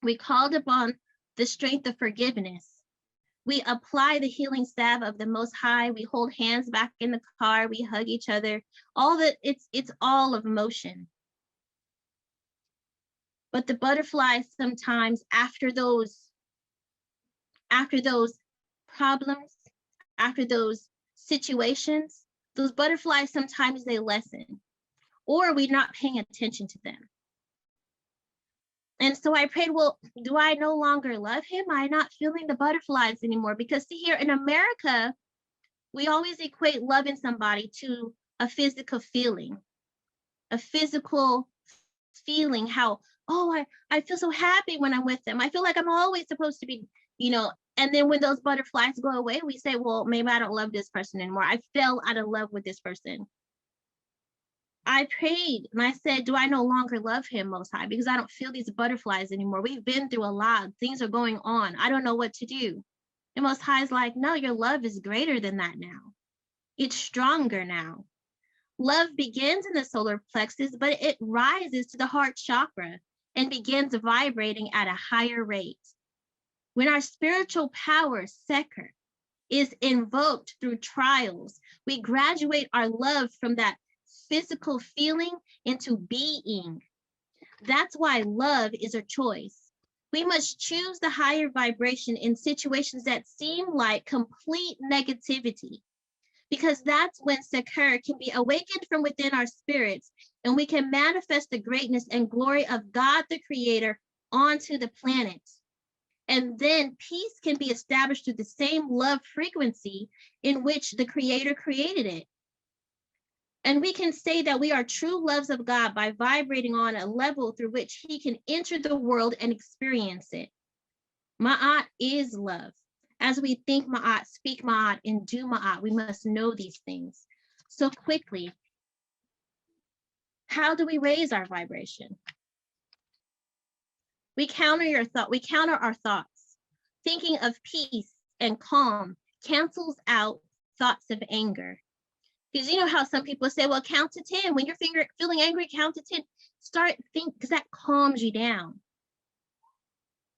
We called upon the strength of forgiveness. We apply the healing salve of the Most High. We hold hands back in the car. We hug each other. It's all of motion. But the butterflies sometimes, after those problems, after those situations, those butterflies sometimes they lessen, or we're not paying attention to them. And so I prayed, well, do I no longer love him? I'm not feeling the butterflies anymore. Because see, here in America, we always equate loving somebody to a physical feeling, how, oh, I feel so happy when I'm with them. I feel like I'm always supposed to be, and then when those butterflies go away, we say, well, maybe I don't love this person anymore. I fell out of love with this person. I prayed and I said, do I no longer love him, Most High? Because I don't feel these butterflies anymore. We've been through a lot. Things are going on. I don't know what to do. And Most High is like, no, your love is greater than that now. It's stronger now. Love begins in the solar plexus, but it rises to the heart chakra and begins vibrating at a higher rate. When our spiritual power, Seker, is invoked through trials, we graduate our love from that physical feeling into being. That's why love is a choice. We must choose the higher vibration in situations that seem like complete negativity, because that's when Seker can be awakened from within our spirits, and we can manifest the greatness and glory of God the Creator onto the planet. And then peace can be established through the same love frequency in which the Creator created it. And we can say that we are true loves of God by vibrating on a level through which he can enter the world and experience it. Ma'at is love. As we think Ma'at, speak Ma'at, and do Ma'at, we must know these things. So quickly, how do we raise our vibration? We counter our thoughts. Thinking of peace and calm cancels out thoughts of anger. Because you know how some people say, well, count to 10. When you're feeling angry, count to 10. Because that calms you down.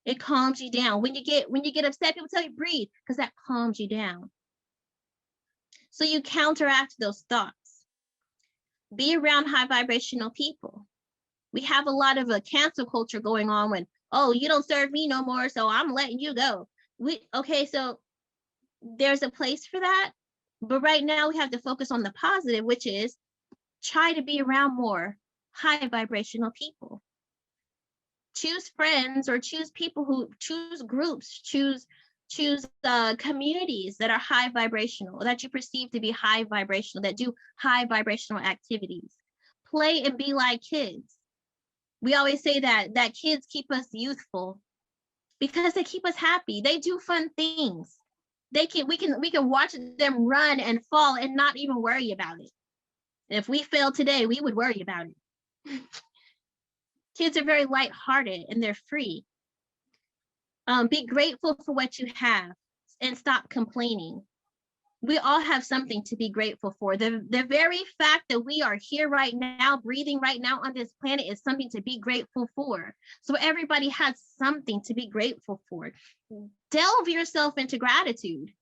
It calms you down. When you get upset, people tell you breathe, because that calms you down. So you counteract those thoughts. Be around high vibrational people. We have a lot of a cancel culture going on when, oh, you don't serve me no more, so I'm letting you go. Okay, so there's a place for that. But right now we have to focus on the positive, which is try to be around more high vibrational people. Choose friends or choose people who choose groups, choose communities that are high vibrational, that you perceive to be high vibrational, that do high vibrational activities. Play and be like kids. We always say that kids keep us youthful because they keep us happy. They do fun things. We can watch them run and fall and not even worry about it. If we fail today, we would worry about it. Kids are very lighthearted and they're free. Be grateful for what you have and stop complaining. We all have something to be grateful for. The very fact that we are here right now, breathing right now on this planet is something to be grateful for. So everybody has something to be grateful for. Delve yourself into gratitude.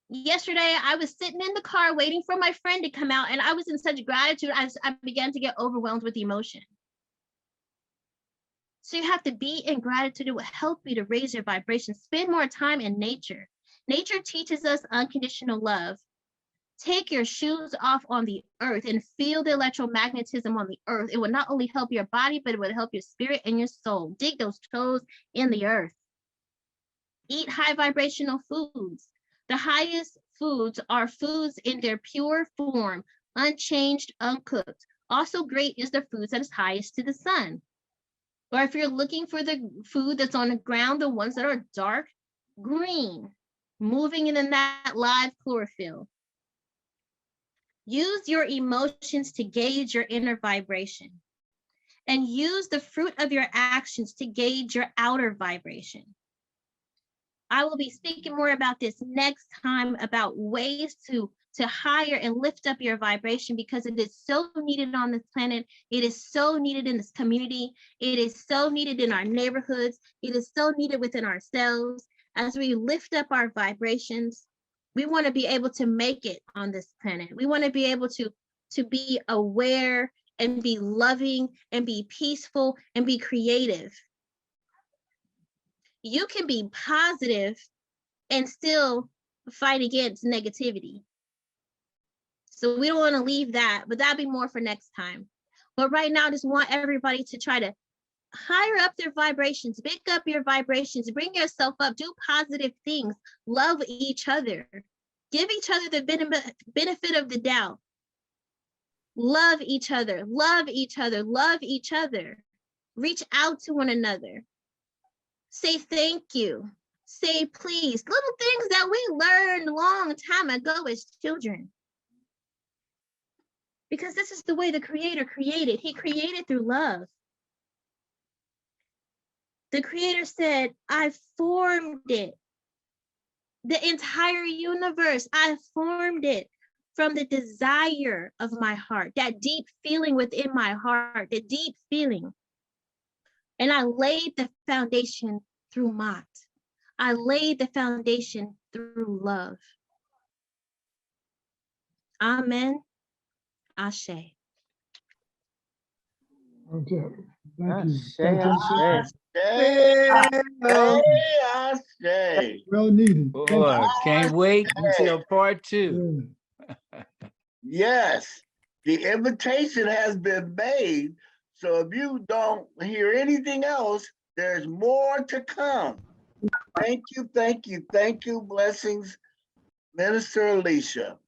Yesterday, I was sitting in the car waiting for my friend to come out, and I was in such gratitude, I began to get overwhelmed with emotion. So you have to be in gratitude. It will help you to raise your vibration. Spend more time in nature. Nature teaches us unconditional love. Take your shoes off on the earth and feel the electromagnetism on the earth. It will not only help your body, but it will help your spirit and your soul. Dig those toes in the earth. Eat high vibrational foods. The highest foods are foods in their pure form, unchanged, uncooked. Also great is the foods that is highest to the sun. Or if you're looking for the food that's on the ground, the ones that are dark green, moving in that live chlorophyll. Use your emotions to gauge your inner vibration, and use the fruit of your actions to gauge your outer vibration. I will be speaking more about this next time, about ways to higher and lift up your vibration, because it is so needed on this planet. It is so needed in this community. It is so needed in our neighborhoods. It is so needed within ourselves. As we lift up our vibrations, we want to be able to make it on this planet. We want to be able to be aware and be loving and be peaceful and be creative. You can be positive and still fight against negativity. So we don't want to leave that, but that'll be more for next time. But right now, I just want everybody to try to higher up their vibrations, pick up your vibrations, bring yourself up, do positive things, love each other, give each other the benefit of the doubt. Love each other, love each other, love each other. Reach out to one another. Say thank you. Say please. Little things that we learned a long time ago as children. Because this is the way the Creator created. He created through love. The Creator said, I formed it. The entire universe, I formed it from the desire of my heart, that deep feeling within my heart, the deep feeling. And I laid the foundation through Mott. I laid the foundation through love. Amen. Ashe. Okay, thank you. Thank you. Well needed. Boy, can't wait until part 2. Yes, the invitation has been made. So if you don't hear anything else, there's more to come. Thank you, thank you, thank you. Blessings, Minister Alicia.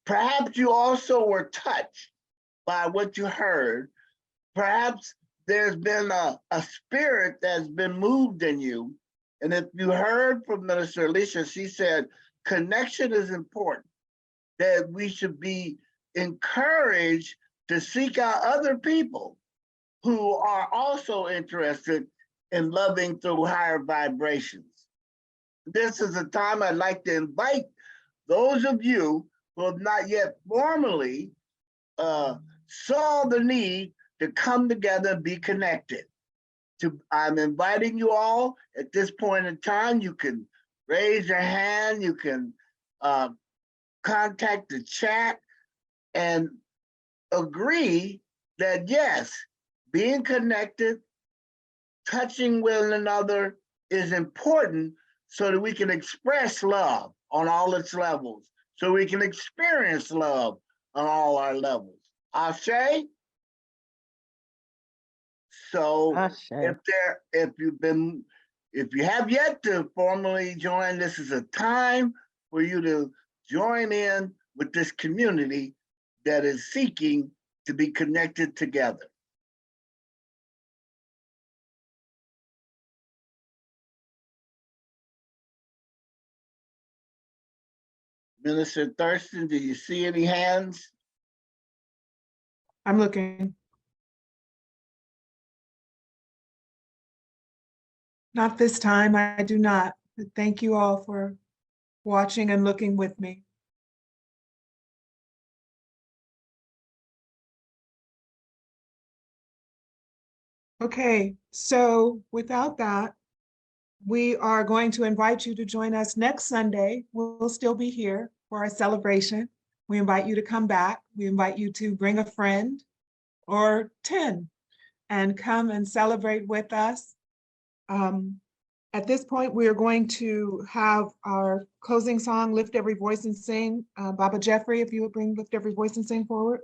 Perhaps you also were touched by what you heard. Perhaps there's been a spirit that's been moved in you. And if you heard from Minister Alicia, she said, connection is important, that we should be encouraged to seek out other people who are also interested in loving through higher vibrations. This is a time I'd like to invite those of you who have not yet formally saw the need to come together and be connected. I'm inviting you all at this point in time. You can raise your hand, you can contact the chat and agree that yes, being connected, touching one another is important so that we can express love on all its levels, so we can experience love on all our levels. Ashe? So if you have yet to formally join, this is a time for you to join in with this community that is seeking to be connected together. Minister Thurston, do you see any hands? I'm looking. Not this time, I do not. But thank you all for watching and looking with me. Okay, so without that, we are going to invite you to join us next Sunday. We'll still be here for our celebration. We invite you to come back. We invite you to bring a friend or 10 and come and celebrate with us. At this point, we are going to have our closing song, Lift Every Voice and Sing. Baba Jeffrey, if you would bring Lift Every Voice and Sing forward.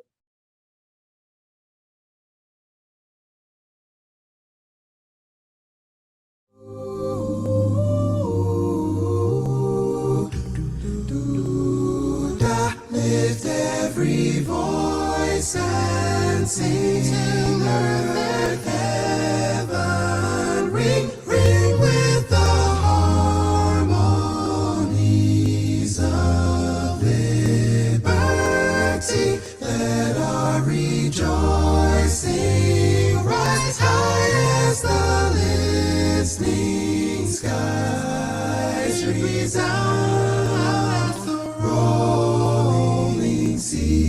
Lift every voice and sing till earth and heaven ring, ring with the harmonies of liberty. Let our rejoicing rise high as the listening skies resound the rolling sea.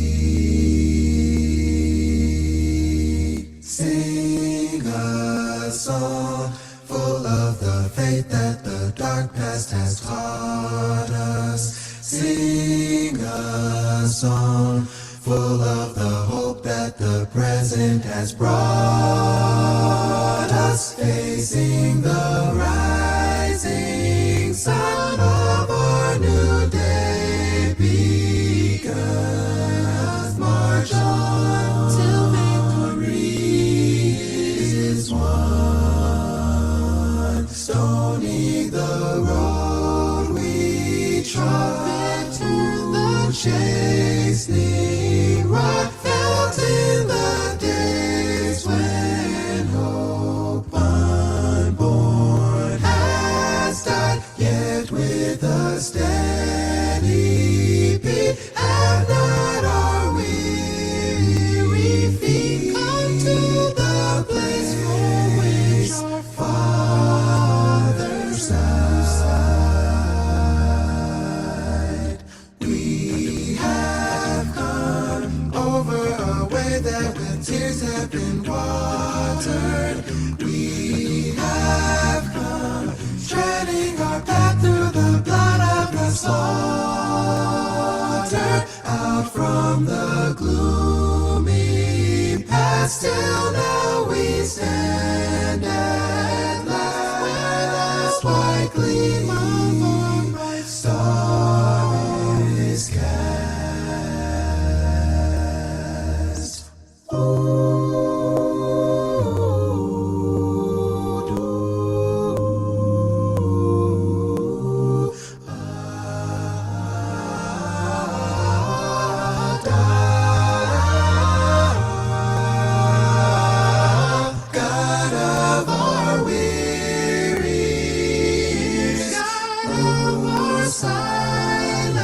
Sing a song full of the faith that the dark past has taught us. Sing a song full of the hope that the present has brought us. Facing the rising sun of our new day begun. March on till victory is won. chastening rod felt in the days when hope unborn has died, yet with a steady beat have not our weary feet come to the place for which our fathers died. We have come over a way that with tears have been watered. We have come treading our path through the blood of the slaughter, out from the gloomy past till now we stand at last, where the white gleam of our bright star is cast. God of our weary years, God of our silent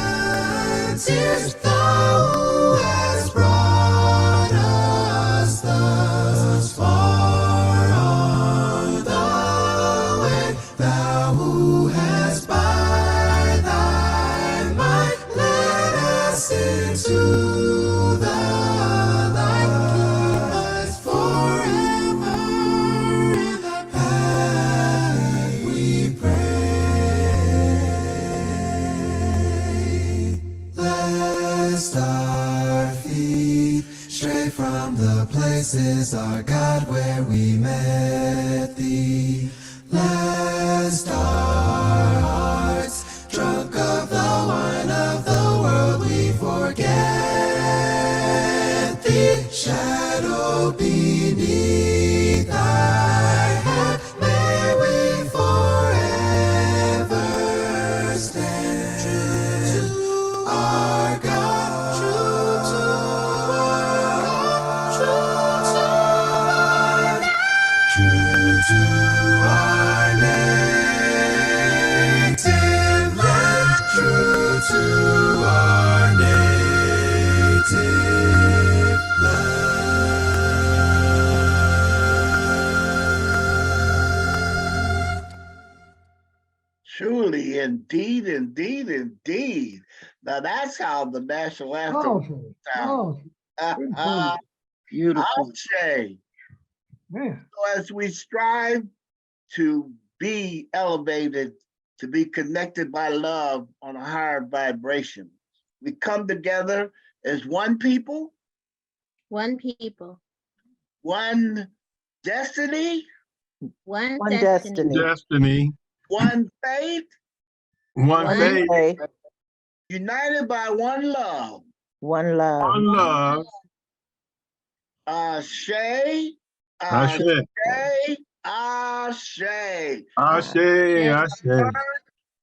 tears, thou who hast brought us thus far on the way, thou who hast by thy might led us into the light, keep us forever in the path we pray. Lest our feet stray from the places, our God, where we met thee. Lest our hearts, drunk of the wine of the world, we forget thee. Shadow beneath thy hand, may we forever stand. True to our God, true to our God, true to our native land, true to our native land. Truly, indeed, indeed, indeed. Now that's how the national anthem Powerful, sounds. powerful. Beautiful. Ashe. Man. So as we strive to be elevated, to be connected by love on a higher vibration, we come together as one people, One people, one destiny, one One destiny, Destiny, one faith, one one faith, faith, united by one love. one love. one love. Ashe, Ashe, Ashe, Ashe. Ashe, Ashe.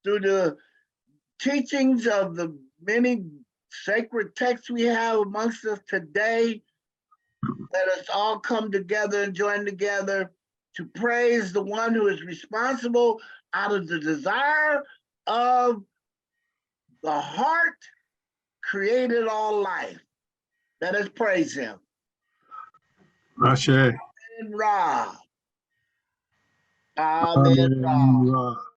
Through the teachings of the many sacred texts we have amongst us today, let us all come together and join together to praise the one who is responsible out of the desire of the heart, created all life. Let us praise him. Ashe. Amen Ra. Amen Ra. Amen.